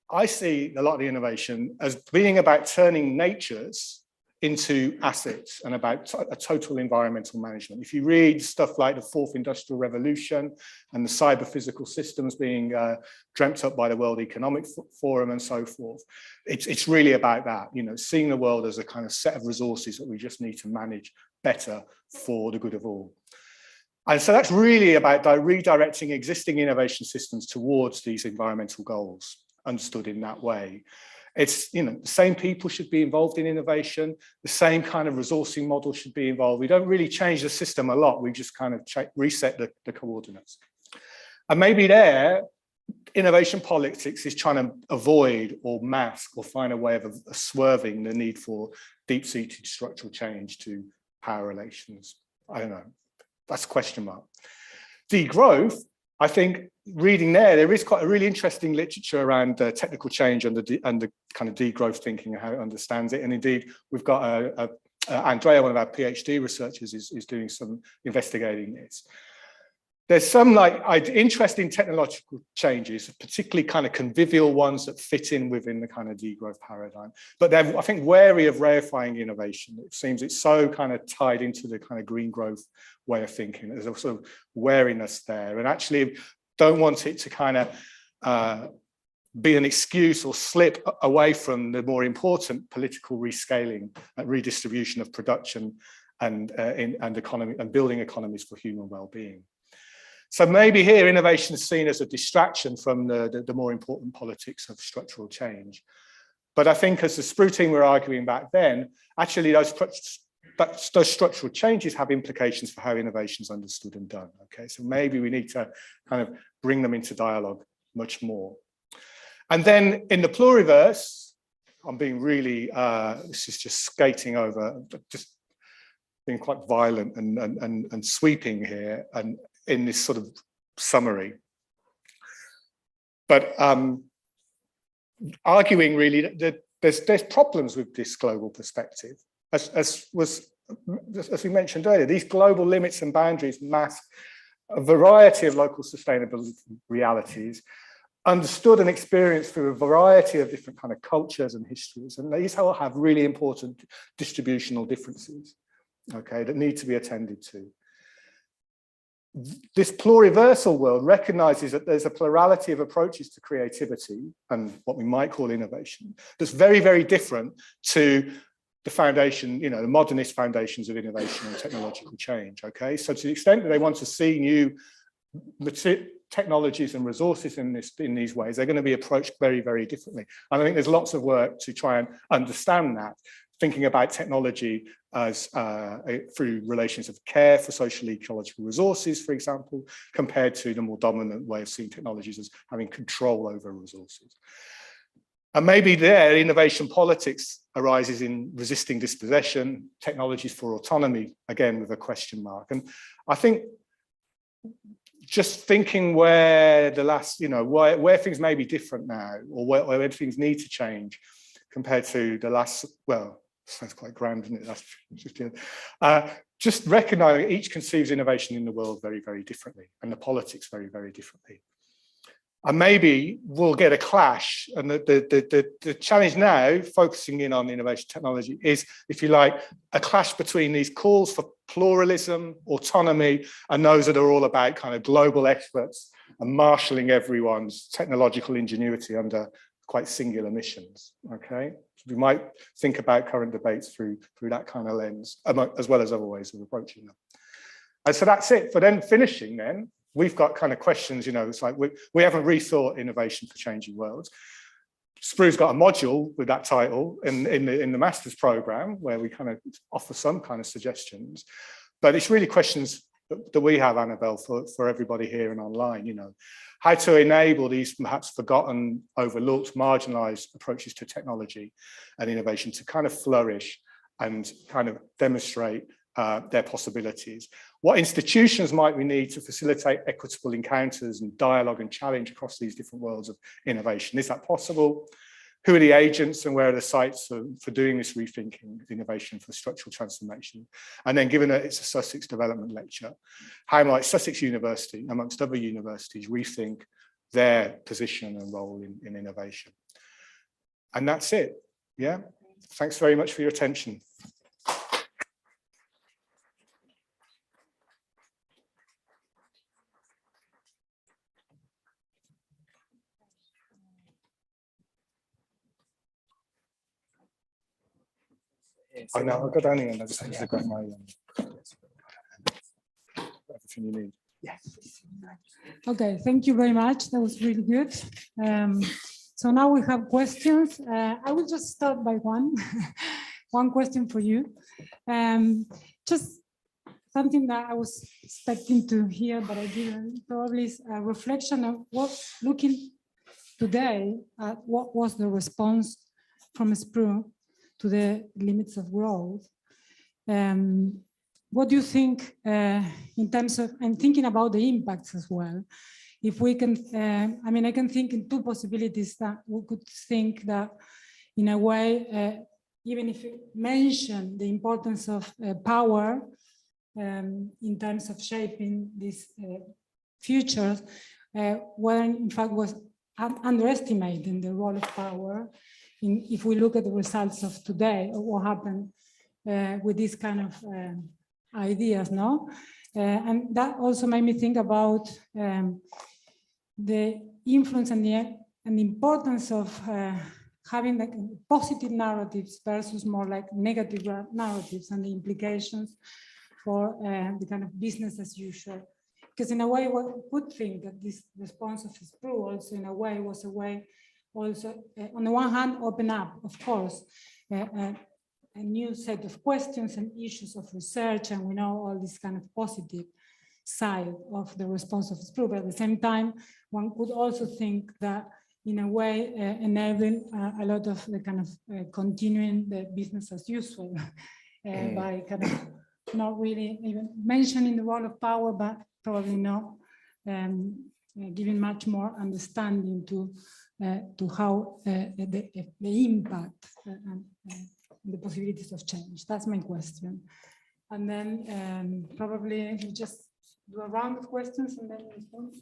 I see a lot of the innovation as being about turning natures into assets and about a total environmental management. If you read stuff like the Fourth Industrial Revolution and the cyber physical systems being dreamt up by the World Economic Forum and so forth, it's really about that, you know, seeing the world as a kind of set of resources that we just need to manage better for the good of all. And so that's really about redirecting existing innovation systems towards these environmental goals, understood in that way. It's, you know, the same people should be involved in innovation, the same kind of resourcing model should be involved. We don't really change the system a lot, we just kind of reset the coordinates. And maybe there, innovation politics is trying to avoid or mask or find a way of swerving the need for deep-seated structural change to power relations. I don't know, that's a question mark. Degrowth, I think reading there is quite a really interesting literature around technical change and the kind of degrowth thinking and how it understands it. And indeed, we've got Andrea, one of our PhD researchers, is doing some investigating this. There's some like interesting technological changes, particularly kind of convivial ones that fit in within the kind of degrowth paradigm. But they're, I think, wary of reifying innovation. It seems it's so kind of tied into the kind of green growth way of thinking. There's a sort of wariness there, and actually don't want it to kind of be an excuse or slip away from the more important political rescaling and redistribution of production and economy and building economies for human well-being. So maybe here innovation is seen as a distraction from the more important politics of structural change. But I think as the SPRU team were arguing back then, actually those structural changes have implications for how innovation is understood and done. Okay, so maybe we need to kind of bring them into dialogue much more. And then in the pluriverse, I'm being really, this is just skating over, just being quite violent and sweeping here, and in this sort of summary. But arguing really that there's problems with this global perspective. As we mentioned earlier, these global limits and boundaries mask a variety of local sustainability realities, understood and experienced through a variety of different kind of cultures and histories. And these all have really important distributional differences, okay, that need to be attended to. This pluriversal world recognizes that there's a plurality of approaches to creativity and what we might call innovation that's very, very different to the foundation, you know, the modernist foundations of innovation and technological change, okay? So to the extent that they want to see new technologies and resources in these ways, they're going to be approached very, very differently. And I think there's lots of work to try and understand that, thinking about technology as through relations of care for social ecological resources, for example, compared to the more dominant way of seeing technologies as having control over resources. And maybe there, innovation politics arises in resisting dispossession, technologies for autonomy, again, with a question mark. And I think just thinking where the last, you know, where things may be different now, or where things need to change compared to the last, well, sounds quite grand, isn't it? That's just recognizing each conceives innovation in the world very, very differently, and the politics very, very differently. And maybe we'll get a clash. And the challenge now, focusing in on innovation technology, is, if you like, a clash between these calls for pluralism, autonomy, and those that are all about kind of global experts and marshalling everyone's technological ingenuity under quite singular missions, okay? So we might think about current debates through that kind of lens, as well as other ways of approaching them. And so that's it. But then finishing then, we've got kind of questions, you know, it's like we haven't rethought innovation for changing worlds. SPRU's got a module with that title in the master's program where we kind of offer some kind of suggestions, but it's really questions that we have, Annabelle, for everybody here and online, you know, how to enable these perhaps forgotten, overlooked, marginalized approaches to technology and innovation to kind of flourish and kind of demonstrate their possibilities. What institutions might we need to facilitate equitable encounters and dialogue and challenge across these different worlds of innovation? Is that possible? Who are the agents and where are the sites for doing this rethinking of innovation for structural transformation? And then, given that it's a Sussex Development Lecture, how might Sussex University, amongst other universities, rethink their position and role in innovation? And that's it, yeah? Thanks very much for your attention. I know, I'll go down here and I just have to grab my everything you need. Yes. Okay, thank you very much. That was really good. So now we have questions. I will just start by one, one question for you. Just something that I was expecting to hear, but I didn't. Probably is a reflection of what, looking today at what was the response from SPRU to the limits of growth. What do you think in terms of, and thinking about the impacts as well? If we can, I mean, I can think in two possibilities that we could think that in a way, even if you mention the importance of power in terms of shaping these futures, when in fact was underestimating the role of power. If we look at the results of today, or what happened with these kind of ideas, no? And that also made me think about the influence and the importance of having like positive narratives versus more like negative narratives and the implications for the kind of business as usual. Because in a way, one would think that this response of SPRU also in a way was a way also, on the one hand, open up, of course, a new set of questions and issues of research, and we know all this kind of positive side of the response of SPRU, but at the same time, one could also think that in a way enabling a lot of the kind of continuing the business as usual by kind of not really even mentioning the role of power, but probably not giving much more understanding to how the impact and the possibilities of change. That's my question. And then probably we just do a round of questions and then respond.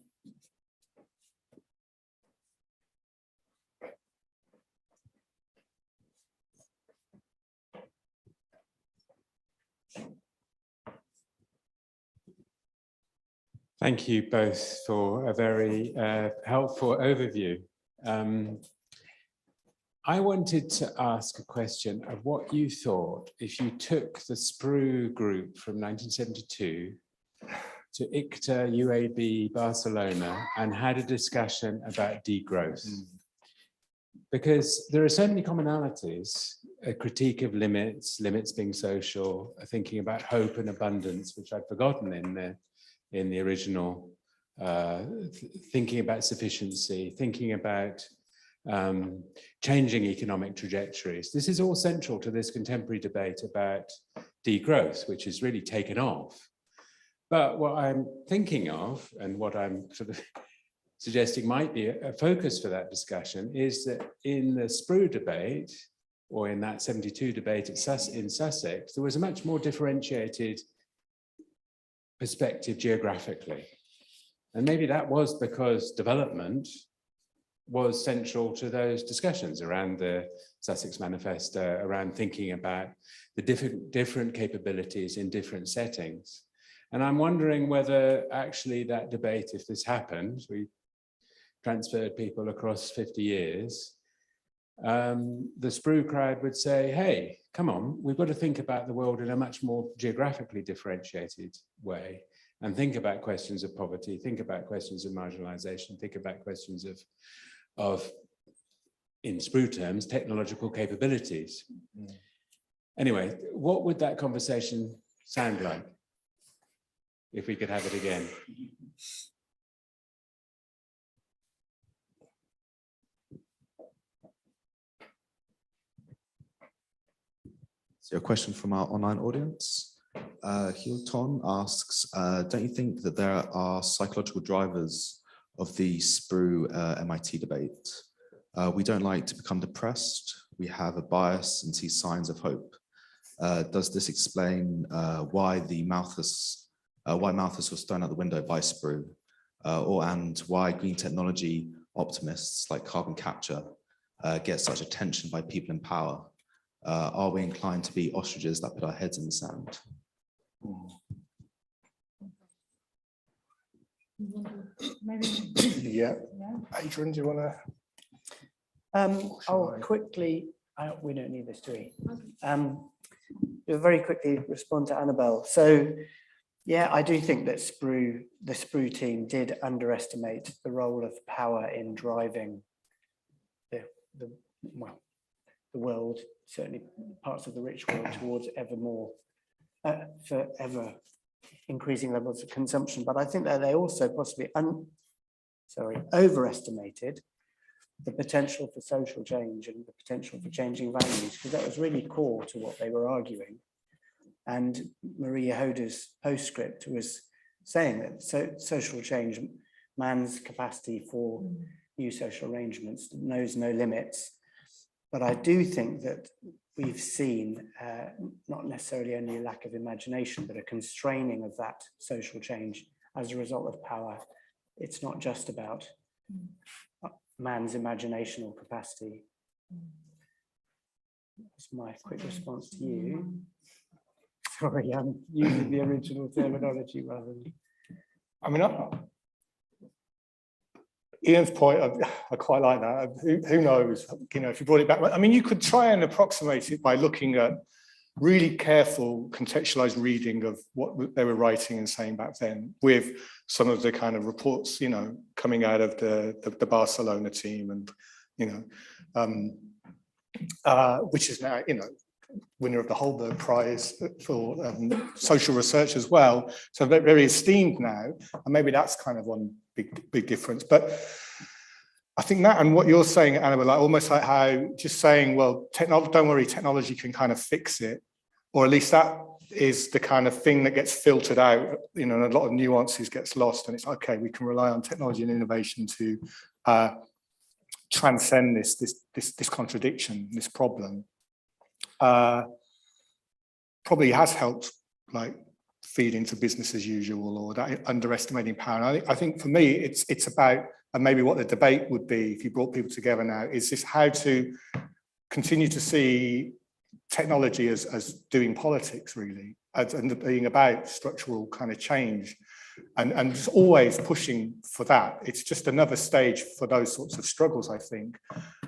Thank you both for a very helpful overview. I wanted to ask a question of what you thought if you took the SPRU group from 1972 to ICTA, UAB, Barcelona, and had a discussion about degrowth. Because there are so many commonalities, a critique of limits, limits being social, thinking about hope and abundance, which I'd forgotten in the original, thinking about sufficiency, thinking about changing economic trajectories. This is all central to this contemporary debate about degrowth, which has really taken off. But what I'm thinking of, and what I'm sort of suggesting might be a focus for that discussion, is that in the SPRU debate, or in that 72 debate in Sussex, there was a much more differentiated perspective geographically. And maybe that was because development was central to those discussions around the Sussex Manifesto, around thinking about the different capabilities in different settings. And I'm wondering whether actually that debate, if this happened, we transferred people across 50 years, the SPRU crowd would say, hey, come on, we've got to think about the world in a much more geographically differentiated way, and think about questions of poverty, think about questions of marginalization, think about questions of in SPRU terms, technological capabilities. Anyway, what would that conversation sound like if we could have it again? So a question from our online audience. Hilton asks, don't you think that there are psychological drivers of the SPRU MIT debate? We don't like to become depressed. We have a bias and see signs of hope. Does this explain why Malthus was thrown out the window by SPRU, and why green technology optimists like carbon capture get such attention by people in power? Are we inclined to be ostriches that put our heads in the sand? Yeah. Adrian, do you want to? I'll quickly, we don't need this, do we? very quickly respond to Annabelle. So, yeah, I do think that the SPRU team did underestimate the role of power in driving the world, certainly parts of the rich world, towards ever increasing levels of consumption. But I think that they also possibly overestimated the potential for social change and the potential for changing values, because that was really core to what they were arguing. And Maria Hoda's postscript was saying that social change, man's capacity for new social arrangements, knows no limits. But I do think that we've seen not necessarily only a lack of imagination, but a constraining of that social change as a result of power. It's not just about man's imagination or capacity. That's my quick response to you. Sorry, I'm using the original terminology rather than... I mean, Ian's point, I quite like that. Who knows, you know, if you brought it back. I mean, you could try and approximate it by looking at really careful contextualized reading of what they were writing and saying back then, with some of the kind of reports, you know, coming out of the Barcelona team, and, you know, which is now, you know, winner of the Holberg Prize for social research as well. So they're very esteemed now, and maybe that's kind of one big difference. But I think that, and what you're saying, Annabelle, like almost like how just saying, well, don't worry, technology can kind of fix it, or at least that is the kind of thing that gets filtered out, you know, and a lot of nuances gets lost, and it's okay, we can rely on technology and innovation to transcend this contradiction, this problem. Probably has helped, like, feed into business as usual, or that underestimating power. And I think for me, it's about, and maybe what the debate would be if you brought people together now, is this how to continue to see technology as doing politics, really, and being about structural kind of change, and just always pushing for that. It's just another stage for those sorts of struggles, I think.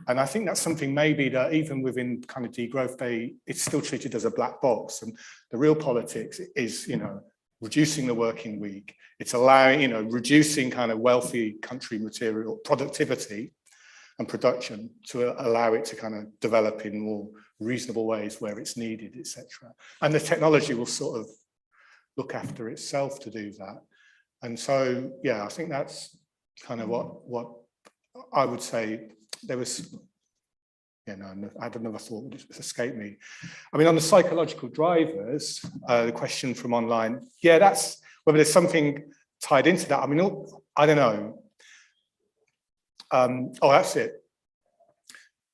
And I think that's something maybe that even within kind of degrowth, it's still treated as a black box. And the real politics is, you know, reducing the working week. It's allowing, you know, reducing kind of wealthy country material productivity and production to allow it to kind of develop in more reasonable ways where it's needed, etc. And the technology will sort of look after itself to do that. And so, yeah, I think that's kind of what I would say. There was, yeah, no, I had another thought, which escaped me. I mean, on the psychological drivers, the question from online, yeah, that's whether there's something tied into that. I mean, I don't know. Oh, that's it.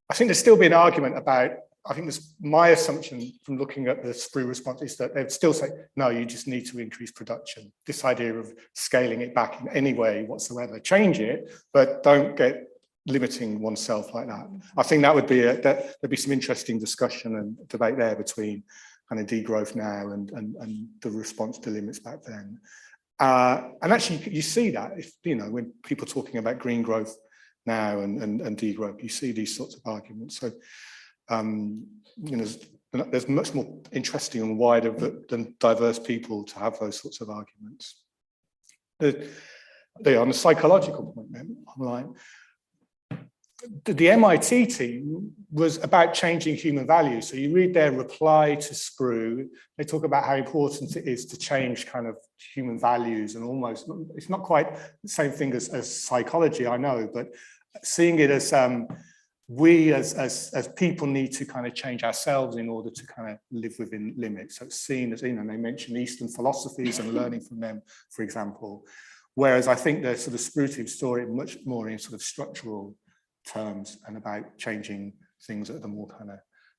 I think there's still be an argument about, I think my assumption from looking at the SPRU response is that they'd still say, no, you just need to increase production. This idea of scaling it back in any way whatsoever, change it, but don't get limiting oneself like that. I think that would be there'd be some interesting discussion and debate there between kind of degrowth now and the response to limits back then. And actually, you see that, if you know, when people are talking about green growth now and degrowth, you see these sorts of arguments. So you know, there's much more interesting and wider than diverse people to have those sorts of arguments. On the psychological point, then, online, the MIT team was about changing human values. So you read their reply to SPRU, they talk about how important it is to change kind of human values, and almost, it's not quite the same thing as psychology, I know, but seeing it as we as people need to kind of change ourselves in order to kind of live within limits. So it's seen as, you know, they mention Eastern philosophies and learning from them, for example. Whereas I think the sort of SPRU team saw it much more in sort of structural terms and about changing things at the more kind of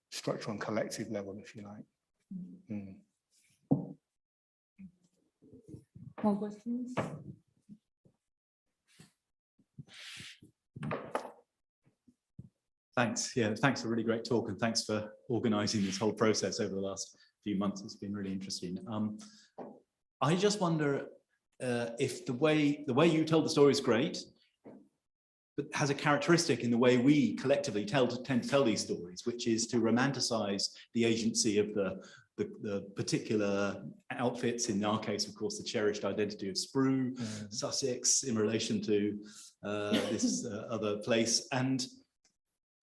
structural and collective level, if you like. More questions? Thanks. Yeah, thanks for a really great talk, and thanks for organising this whole process over the last few months. It's been really interesting. I just wonder if the way you tell the story is great, but has a characteristic in the way we collectively tend to tell these stories, which is to romanticize the agency of the the particular outfits, in our case, of course, the cherished identity of SPRU, Sussex, in relation to this other place. And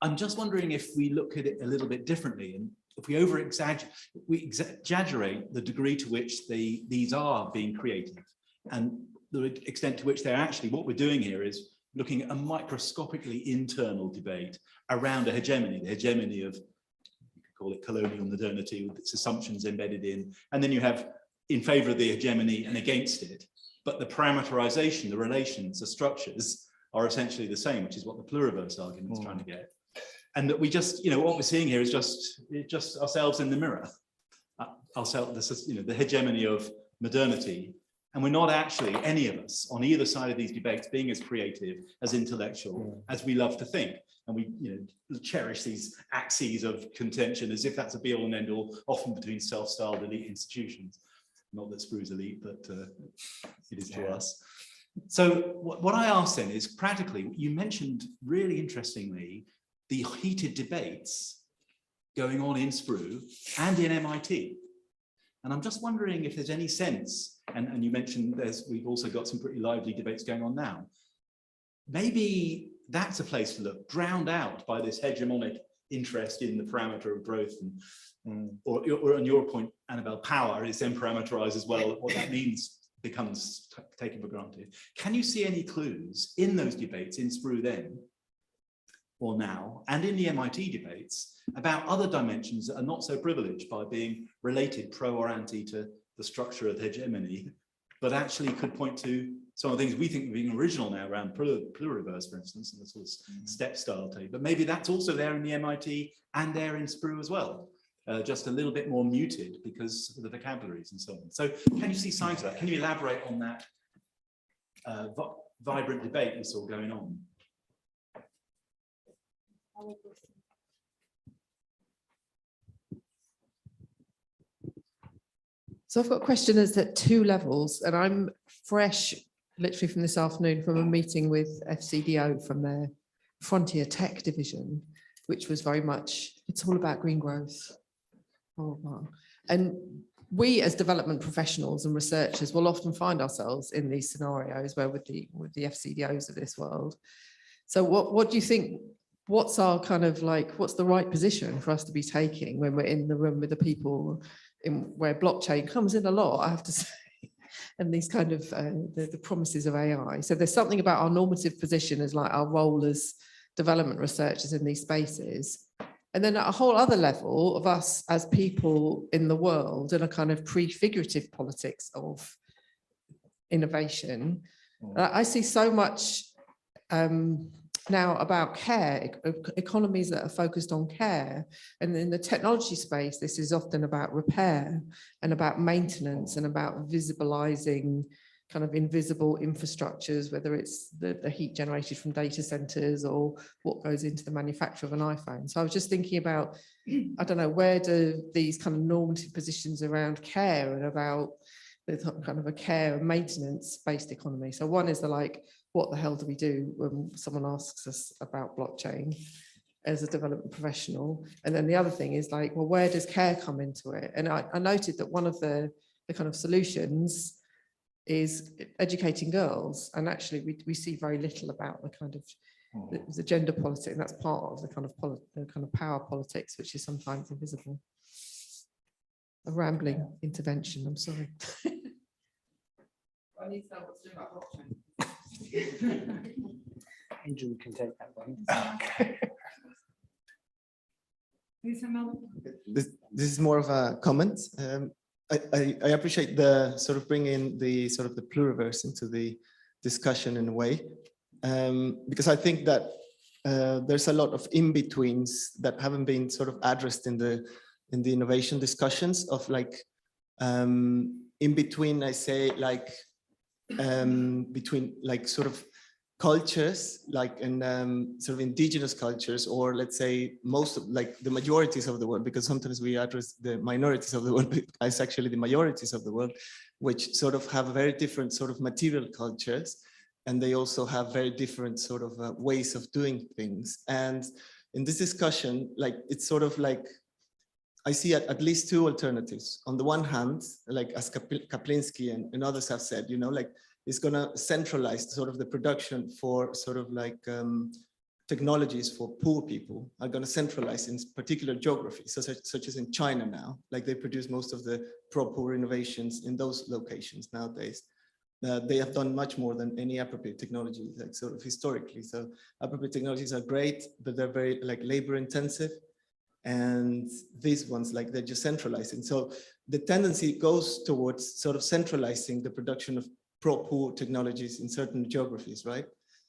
I'm just wondering if we look at it a little bit differently, and if we exaggerate the degree to which these are being created, and the extent to which they're actually, what we're doing here is looking at a microscopically internal debate around a hegemony, the hegemony of, you could call it colonial modernity, with its assumptions embedded in, and then you have in favor of the hegemony and against it, but the parameterization, the relations, the structures are essentially the same, which is what the pluriverse argument is trying to get. And that we just, what we're seeing here is just ourselves in the mirror, ourselves, the hegemony of modernity. And we're not actually, any of us, on either side of these debates, being as creative, as intellectual, as we love to think. And we cherish these axes of contention as if that's a be-all and end-all, often between self-styled elite institutions. Not that SPRU's elite, but it is to us. So what I asked then is, practically, you mentioned really interestingly the heated debates going on in SPRU and in MIT. And I'm just wondering if there's any sense, and you mentioned we've also got some pretty lively debates going on now. Maybe that's a place to look, drowned out by this hegemonic interest in the parameter of growth, and, or on your point, Annabelle, power is then parameterized as well. What that means becomes taken for granted. Can you see any clues in those debates in SPRU then, or now, and in the MIT debates, about other dimensions that are not so privileged by being related pro or anti to the structure of hegemony, but actually could point to some of the things we think are being original now around pluriverse, for instance, and the sort of step style tape. But maybe that's also there in the MIT and there in SPRU as well, just a little bit more muted because of the vocabularies and so on. So can you see signs of that? Can you elaborate on that vibrant debate you saw going on? So I've got a question that's at two levels, and I'm fresh, literally from this afternoon, from a meeting with FCDO from their Frontier Tech division, which was very much, it's all about green growth. Oh, wow. And we as development professionals and researchers will often find ourselves in these scenarios where with the FCDOs of this world. So what do you think? What's our kind of what's the right position for us to be taking when we're in the room with the people where blockchain comes in a lot, I have to say, and these kind of the promises of AI. So there's something about our normative position as our role as development researchers in these spaces. And then at a whole other level of us as people in the world in a kind of prefigurative politics of innovation. I see so much now about care, economies that are focused on care. And in the technology space, this is often about repair and about maintenance and about visibilizing kind of invisible infrastructures, whether it's the heat generated from data centers or what goes into the manufacture of an iPhone. So I was just thinking about, I don't know, where do these kind of normative positions around care and about the kind of a care and maintenance based economy. So one is what the hell do we do when someone asks us about blockchain as a development professional? And then the other thing is well, where does care come into it? And I noted that one of the kind of solutions is educating girls. And actually we see very little about the kind of the gender politics, and that's part of the kind of power politics, which is sometimes invisible. A rambling intervention, I'm sorry. I need to know what to do about blockchain. Adrian can take that one. Okay. This is more of a comment. I appreciate the sort of bringing the sort of the pluriverse into the discussion in a way, because I think that there's a lot of in-betweens that haven't been sort of addressed in the innovation discussions of in between, I say between sort of cultures and sort of indigenous cultures, or let's say most of the majorities of the world, because sometimes we address the minorities of the world, but it's actually the majorities of the world, which sort of have very different sort of material cultures, and they also have very different sort of ways of doing things. And in this discussion, it's sort of I see at least two alternatives. On the one hand, like as Kaplinsky and others have said, like it's going to centralize sort of the production for sort of like technologies for poor people are going to centralize in particular geographies, such as in China now, like they produce most of the pro-poor innovations in those locations nowadays. They have done much more than any appropriate technology, like sort of historically. So appropriate technologies are great, but they're very like labor intensive. And these ones, like they're just centralizing. So the tendency goes towards sort of centralizing the production of pro-poor technologies in certain geographies, right?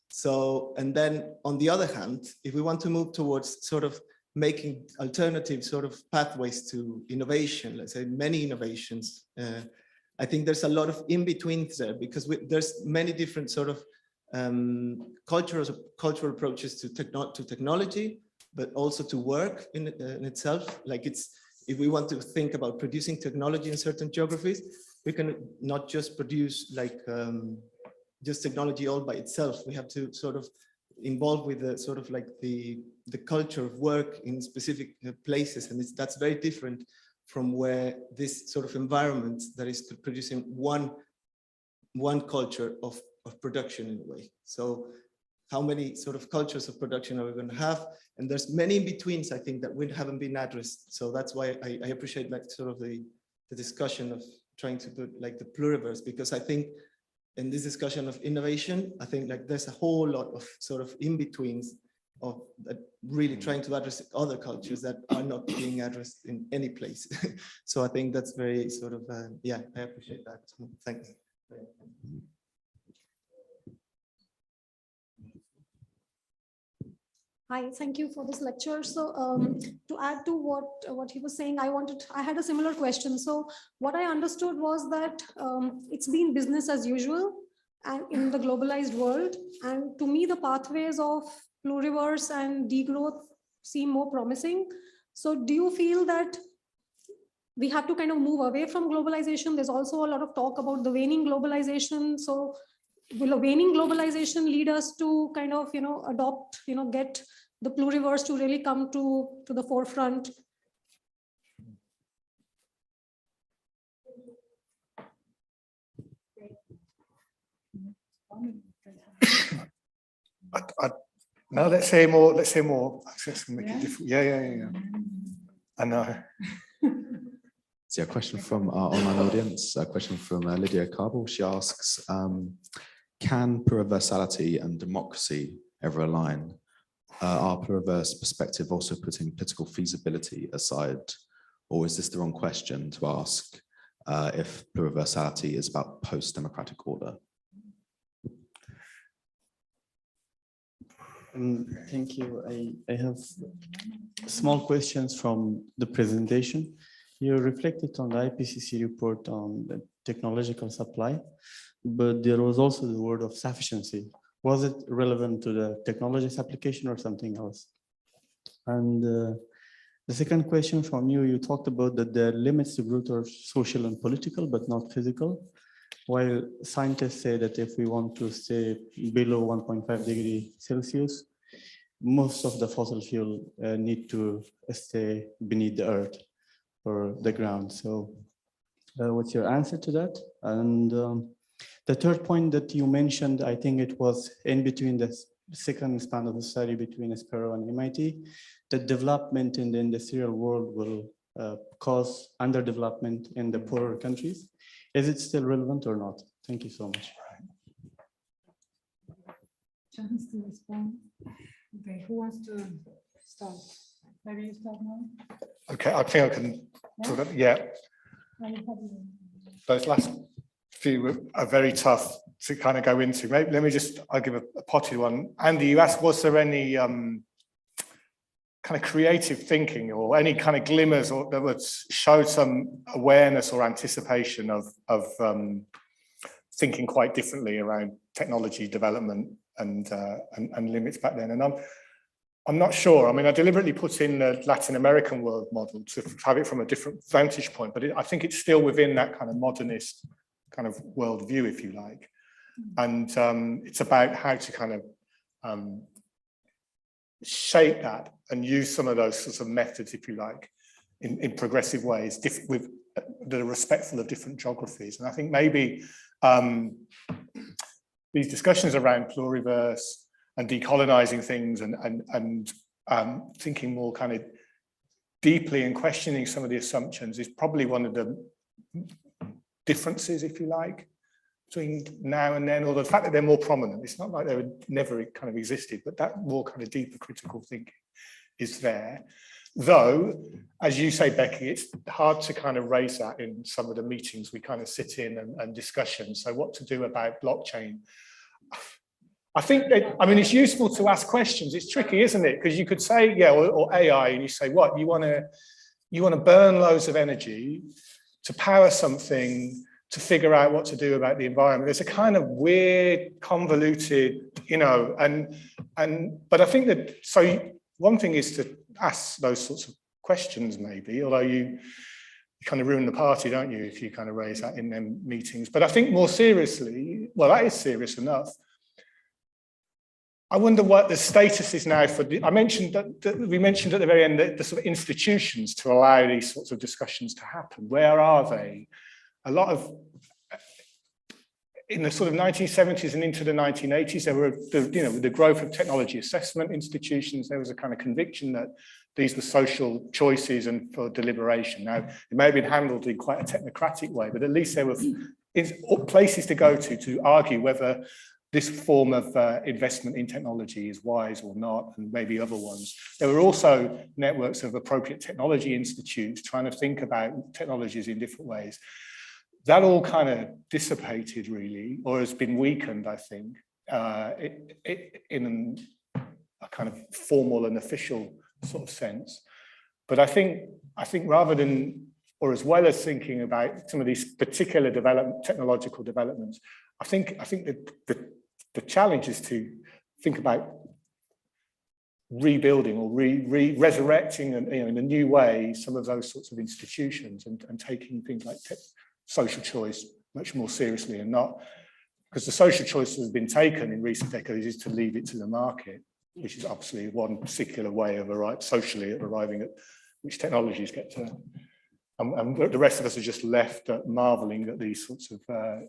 So, and then on the other hand, if we want to move towards sort of making alternative sort of pathways to innovation, let's say many innovations, I think there's a lot of in-betweens there, because there's many different sort of cultural approaches to technology, but also to work in itself. Like if we want to think about producing technology in certain geographies, we can not just produce like just technology all by itself. We have to sort of involve with the sort of like the culture of work in specific places, and that's very different from where this sort of environment that is producing one culture of production in a way. So how many sort of cultures of production are we going to have? And there's many in-betweens, I think, that haven't been addressed. So that's why I appreciate like sort of the discussion of trying to put like the pluriverse, because I think in this discussion of innovation, I think like there's a whole lot of sort of in-betweens of really trying to address other cultures that are not being addressed in any place. So I think that's very sort of, yeah, I appreciate that. Thanks. Hi, thank you for this lecture. So to add to what he was saying, I had a similar question. So what I understood was that it's been business as usual and in the globalized world. And to me, the pathways of pluriverse and degrowth seem more promising. So do you feel that we have to kind of move away from globalization? There's also a lot of talk about the waning globalization. So will a waning globalization lead us to kind of, adopt, get the pluriverse to really come to the forefront? No, let's hear more. Let's hear more. Yeah. I know. So a question from our online audience, a question from Lydia Carball. She asks, can pluriversality and democracy ever align? Are pluriverse perspective also putting political feasibility aside? Or is this the wrong question to ask if pluriversality is about post-democratic order? Thank you. I have small questions from the presentation. You reflected on the IPCC report on the technological supply, but there was also the word of sufficiency. Was it relevant to the technology's application or something else? And the second question from you, you talked about that the limits to growth are social and political, but not physical. While scientists say that if we want to stay below 1.5 degrees Celsius, most of the fossil fuel need to stay beneath the earth or the ground. So what's your answer to that? And the third point that you mentioned, I think it was in between the second span of the study between SPRU and MIT, that development in the industrial world will cause underdevelopment in the poorer countries. Is it still relevant or not? Thank you so much. Chance to respond. Okay, who wants to start? Maybe you start now. Okay, I think I can talk about, yeah. Those last few are very tough to kind of go into. Maybe let me I'll give a potted one. Andy, you asked, was there any kind of creative thinking or any kind of glimmers or that would show some awareness or anticipation of thinking quite differently around technology development and limits back then? And I'm not sure. I mean, I deliberately put in the Latin American world model to have it from a different vantage point, but I think it's still within that kind of modernist kind of worldview, if you like. And it's about how to kind of shape that and use some of those sorts of methods, if you like, in progressive ways that are respectful of different geographies. And I think maybe these discussions around pluriverse and decolonizing things and thinking more kind of deeply and questioning some of the assumptions is probably one of the differences, if you like, between now and then, or the fact that they're more prominent. It's not like they would never kind of existed, but that more kind of deeper critical thinking is there. Though, as you say, Becky, it's hard to kind of raise that in some of the meetings we kind of sit in and discussions. So what to do about blockchain? I think that, I mean, it's useful to ask questions. It's tricky, isn't it? Because you could say, yeah, or AI, and you say, what, you want to burn loads of energy to power something to figure out what to do about the environment. There's a kind of weird, convoluted, you know, but I think that, so one thing is to ask those sorts of questions maybe, although you kind of ruin the party, don't you, if you kind of raise that in them meetings. But I think more seriously, well, that is serious enough. I wonder what the status is now for, I mentioned that we mentioned at the very end the sort of institutions to allow these sorts of discussions to happen. Where are they? A lot of, in the sort of 1970s and into the 1980s, there were, with the growth of technology assessment institutions, there was a kind of conviction that these were social choices and for deliberation. Now, it may have been handled in quite a technocratic way, but at least there were places to go to argue whether this form of investment in technology is wise or not, and maybe other ones. There were also networks of appropriate technology institutes trying to think about technologies in different ways. That all kind of dissipated really, or has been weakened, I think, in a kind of formal and official sort of sense. But I think rather than, or as well as thinking about some of these particular technological developments, I think that the challenge is to think about rebuilding or resurrecting in a new way some of those sorts of institutions and taking things like social choice much more seriously, and not, because the social choice that has been taken in recent decades is to leave it to the market, which is obviously one particular way of socially arriving at which technologies get to. And the rest of us are just left marveling at these sorts of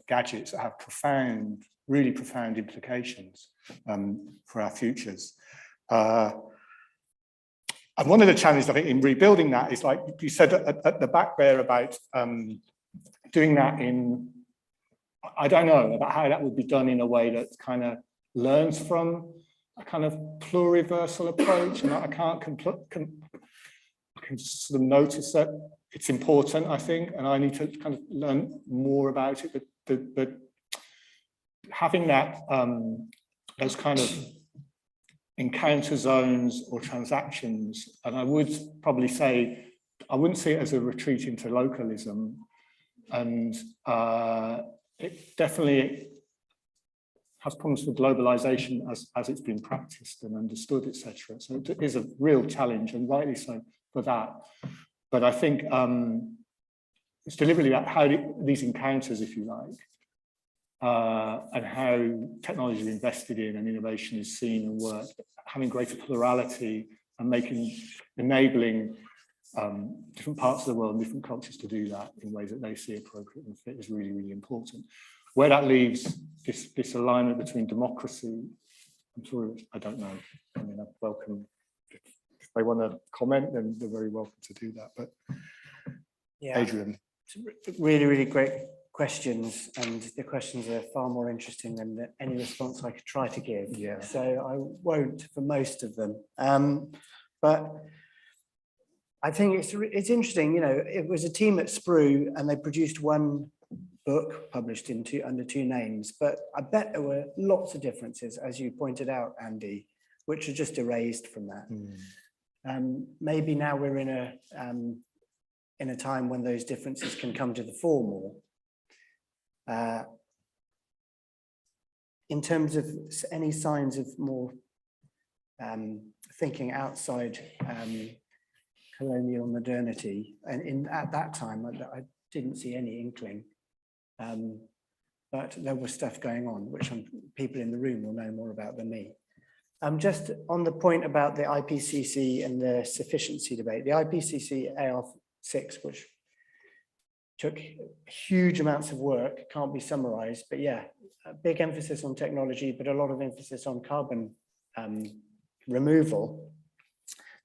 gadgets that have profound, really profound implications for our futures. And one of the challenges, I think, in rebuilding that is, like you said at the back there about doing that in, I don't know, about how that would be done in a way that kind of learns from a kind of pluriversal approach. And I can sort of notice that it's important, I think, and I need to kind of learn more about it. But having that, those kind of encounter zones or transactions, and I would probably say, I wouldn't see it as a retreat into localism, and it definitely has problems with globalization as it's been practiced and understood, etc. So it is a real challenge, and rightly so for that. But I think it's deliberately about how these encounters, if you like, and how technology is invested in and innovation is seen and worked, having greater plurality and enabling different parts of the world and different cultures to do that in ways that they see appropriate and fit is really, really important. Where that leaves this alignment between democracy and pluralism, I don't know. I mean, I welcome, if they want to comment, then they're very welcome to do that. But yeah, Adrian. Really, really great questions, and the questions are far more interesting than any response I could try to give. Yeah. So I won't for most of them. But I think it's interesting, it was a team at SPRU and they produced one book published under two names, but I bet there were lots of differences, as you pointed out, Andy, which are just erased from that. Maybe now we're in a time when those differences can come to the fore more. In terms of any signs of more thinking outside colonial modernity, and at that time I didn't see any inkling, but there was stuff going on, which people in the room will know more about than me. Just on the point about the IPCC and the sufficiency debate, the IPCC AR6, which took huge amounts of work, can't be summarized, but yeah, a big emphasis on technology, but a lot of emphasis on carbon removal.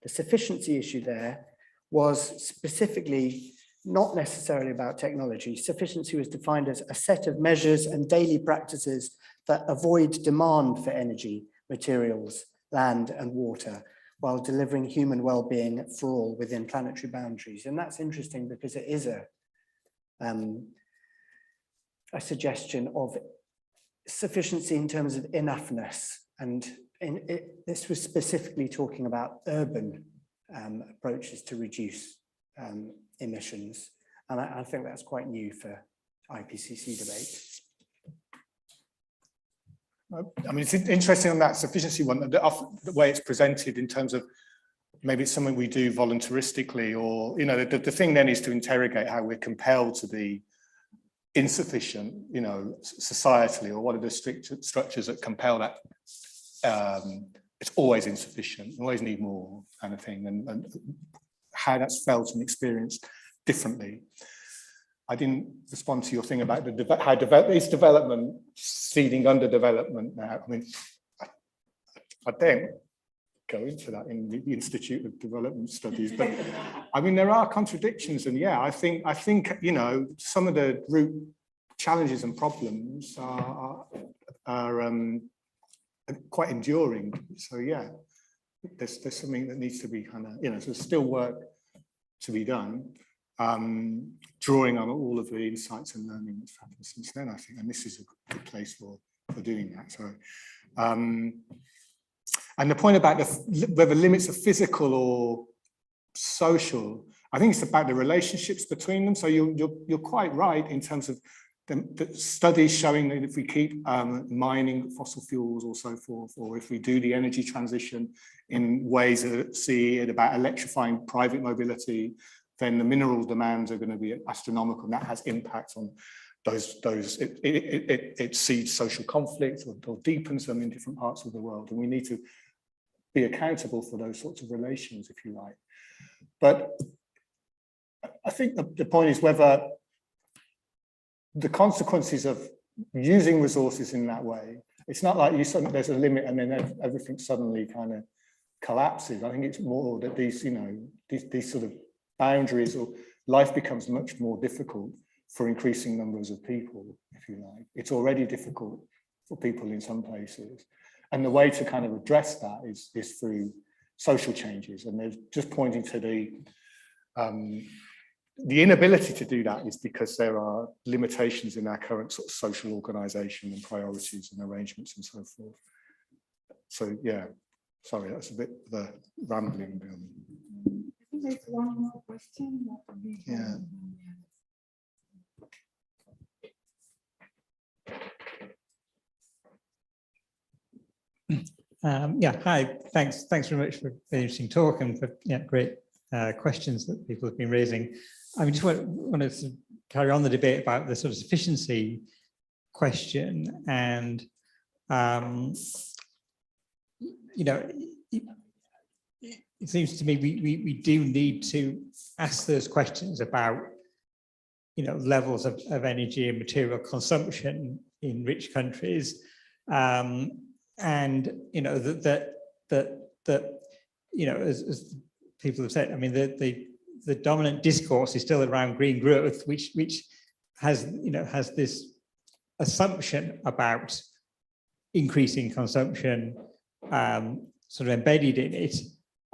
The sufficiency issue there was specifically not necessarily about technology. Sufficiency was defined as a set of measures and daily practices that avoid demand for energy, materials, land and water, while delivering human well-being for all within planetary boundaries. And that's interesting because it is a suggestion of sufficiency in terms of enoughness. And this was specifically talking about urban approaches to reduce emissions. And I think that's quite new for IPCC debate. I mean, it's interesting on that sufficiency one, the way it's presented in terms of maybe it's something we do voluntaristically, or, you know, the thing then is to interrogate how we're compelled to be insufficient, you know, societally, or what are the structures that compel that. It's always insufficient, always need more kind of thing, and how that's felt and experienced differently. I didn't respond to your thing about how is development seeding underdevelopment now. I mean, I don't go into that in the Institute of Development Studies, but I mean, there are contradictions, and yeah, I think you know, some of the root challenges and problems are quite enduring. So yeah, there's something that needs to be kind of, you know, so there's still work to be done, drawing on all of the insights and learning that's happened since then, I think, and this is a good place for doing that. So, and the point about whether limits are physical or social, I think it's about the relationships between them. So you're quite right in terms of the studies showing that if we keep mining fossil fuels or so forth, or if we do the energy transition in ways that see it about electrifying private mobility, then the mineral demands are going to be astronomical, and that has impact on those. It seeds social conflict or deepens them in different parts of the world, and we need to be accountable for those sorts of relations, if you like. But I think the point is whether the consequences of using resources in that way, it's not like there's a limit and then everything suddenly kind of collapses. I think it's more that these, you know, these sort of boundaries, or life becomes much more difficult for increasing numbers of people, if you like. It's already difficult for people in some places. And the way to kind of address that is through social changes. And they're just pointing to the inability to do that is because there are limitations in our current sort of social organisation and priorities and arrangements and so forth. So yeah, sorry, that's a bit of the rambling. I think there's one more question. Yeah. Yeah, hi, thanks very much for the interesting talk and for great questions that people have been raising. I just wanted to carry on the debate about the sort of sufficiency question, and you know, it seems to me we do need to ask those questions about, you know, levels of energy and material consumption in rich countries, and you know that you know, as people have said, I mean, the dominant discourse is still around green growth, which has, you know, has this assumption about increasing consumption sort of embedded in it,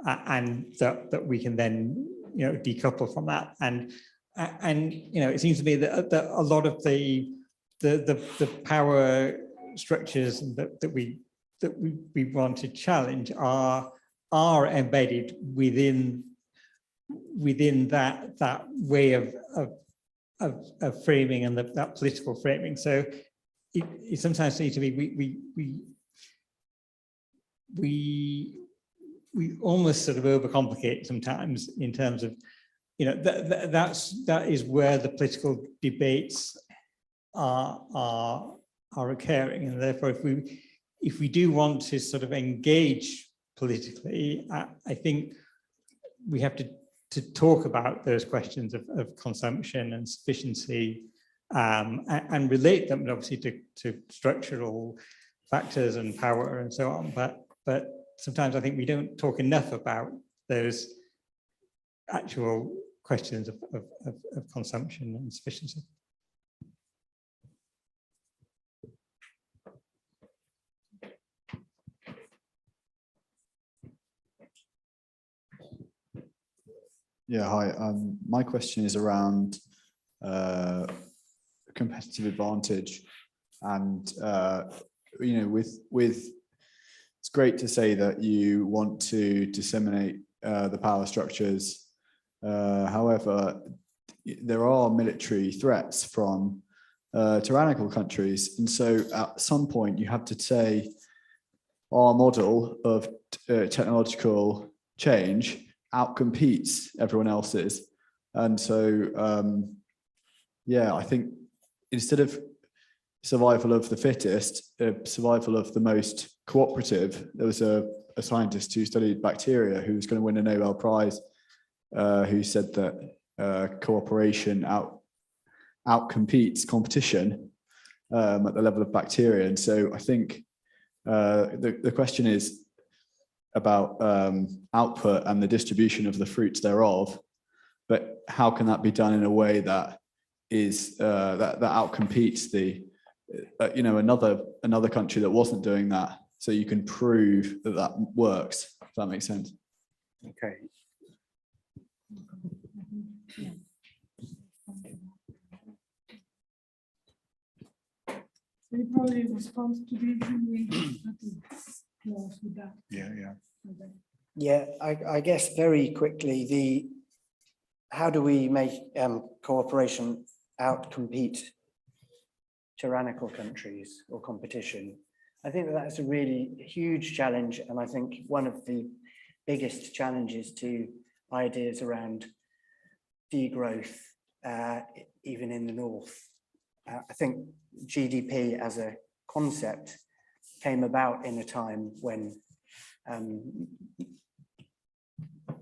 and that we can then, you know, decouple from that. And you know, it seems to me that a lot of the power structures that we want to challenge are embedded within that way of framing and that political framing. So it sometimes seems to me we almost sort of overcomplicate sometimes in terms of, you know, that is where the political debates are occurring, and therefore if we do want to sort of engage politically, I think we have to talk about those questions of consumption and sufficiency, and relate them obviously to structural factors and power and so on. But sometimes I think we don't talk enough about those actual questions of consumption and sufficiency. Yeah, hi. My question is around competitive advantage, and you know, with it's great to say that you want to disseminate the power structures. However, there are military threats from tyrannical countries, and so at some point you have to say our model of technological change outcompetes everyone else's. And so yeah, I think instead of survival of the fittest, survival of the most cooperative, there was a scientist who studied bacteria who was going to win a Nobel Prize, who said that cooperation outcompetes competition at the level of bacteria. And so I think the question is about output and the distribution of the fruits thereof, but how can that be done in a way that is that outcompetes the you know, another country that wasn't doing that, so you can prove that that works, if that makes sense. Okay. So you probably respond to this and we have to close with that. Yeah. Okay. Yeah, I guess very quickly, how do we make cooperation outcompete tyrannical countries or competition? I think that's a really huge challenge, and I think one of the biggest challenges to ideas around degrowth, even in the North. I think GDP as a concept came about in a time when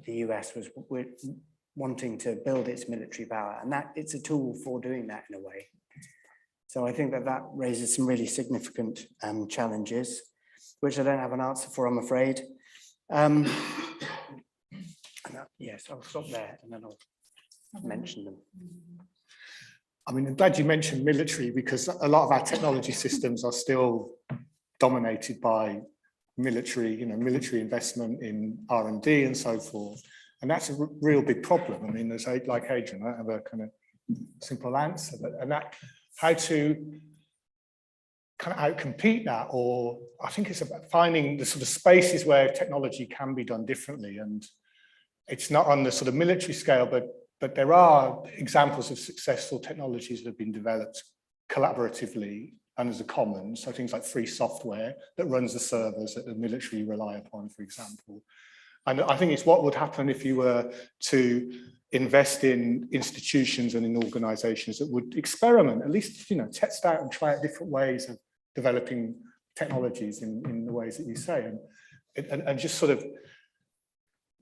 the US was wanting to build its military power, and that it's a tool for doing that in a way. So I think that raises some really significant challenges, which I don't have an answer for, I'm afraid. Yes, I'll stop there and then I'll mention them. I mean, I'm glad you mentioned military, because a lot of our technology systems are still dominated by military, you know, military investment in R&D and so forth. And that's a real big problem. I mean, there's like Adrian, I have a kind of simple answer, and that how to kind of outcompete that, or I think it's about finding the sort of spaces where technology can be done differently. And it's not on the sort of military scale, but there are examples of successful technologies that have been developed collaboratively and as a commons. So things like free software that runs the servers that the military rely upon, for example. And I think it's what would happen if you were to invest in institutions and in organizations that would experiment, at least, you know, test out and try out different ways of developing technologies in the ways that you say, and just sort of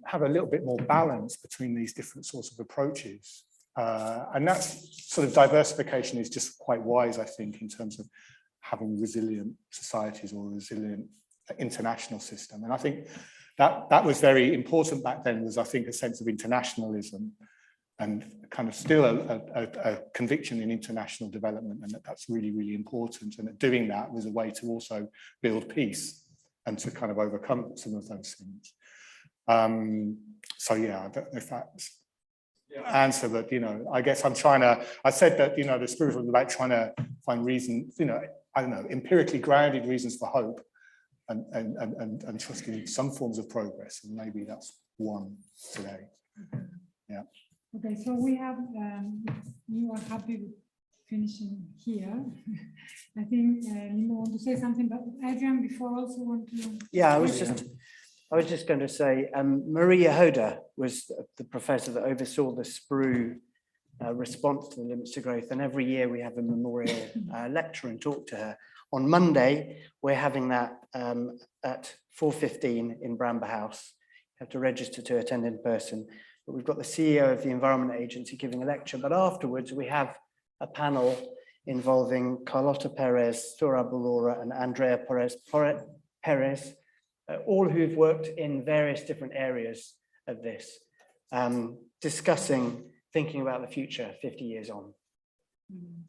have a little bit more balance between these different sorts of approaches. And that's sort of diversification is just quite wise, I think, in terms of having resilient societies or a resilient international system. And I think that was very important back then, was I think a sense of internationalism and kind of still a conviction in international development, and that's really, really important. And that doing that was a way to also build peace and to kind of overcome some of those things. So yeah, I don't know if that's answer, but you know, I guess I said that, you know, the SPRU was about trying to find reasons, you know, I don't know, empirically grounded reasons for hope and trusting in some forms of progress, and maybe that's one today. Yeah. Okay, so we have, you are happy with finishing here. I think you want to say something, but Adrian, before also want to. Yeah, I was just going to say, Maria Hoda was the professor that oversaw the SPRU response to the limits to growth, and every year we have a memorial lecture and talk to her On Monday, we're having that at 4:15 in Bramber House. You have to register to attend in person. But we've got the CEO of the Environment Agency giving a lecture. But afterwards, we have a panel involving Carlota Perez, Sura Bulora, and Andrea Perez, all who've worked in various different areas of this, discussing, thinking about the future 50 years on.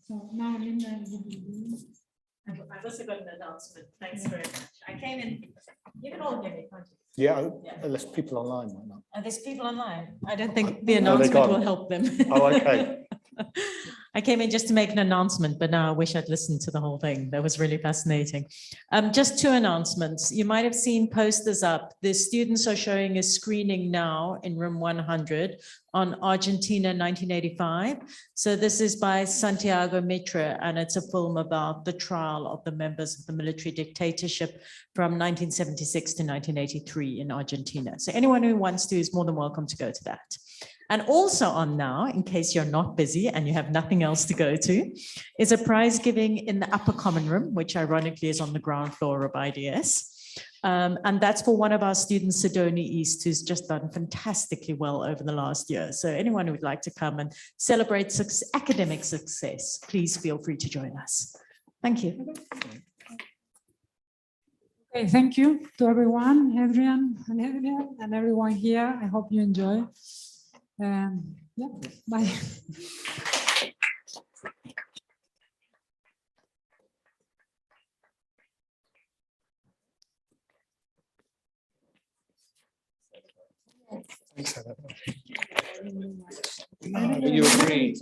So now, Linda, I've also got an announcement. Thanks very much. I came in, you can all hear me, can't you? Yeah, unless people online might not. There's people online. I don't think the Oh, announcement gone. will help them. Oh, okay. I came in just to make an announcement, but now I wish I'd listened to the whole thing. That was really fascinating. Just 2 announcements. You might have seen posters up. The students are showing a screening now in room 100 on Argentina 1985. So this is by Santiago Mitre, and it's a film about the trial of the members of the military dictatorship from 1976 to 1983 in Argentina. So anyone who wants to is more than welcome to go to that. And also on now, in case you're not busy and you have nothing else to go to, is a prize giving in the upper common room, which ironically is on the ground floor of IDS. And that's for one of our students, Sidoni East, who's just done fantastically well over the last year. So anyone who would like to come and celebrate academic success, please feel free to join us. Thank you. okay, thank you to everyone, Adrian and Adrian, and everyone here. I hope you enjoy. Yeah, bye. You agree.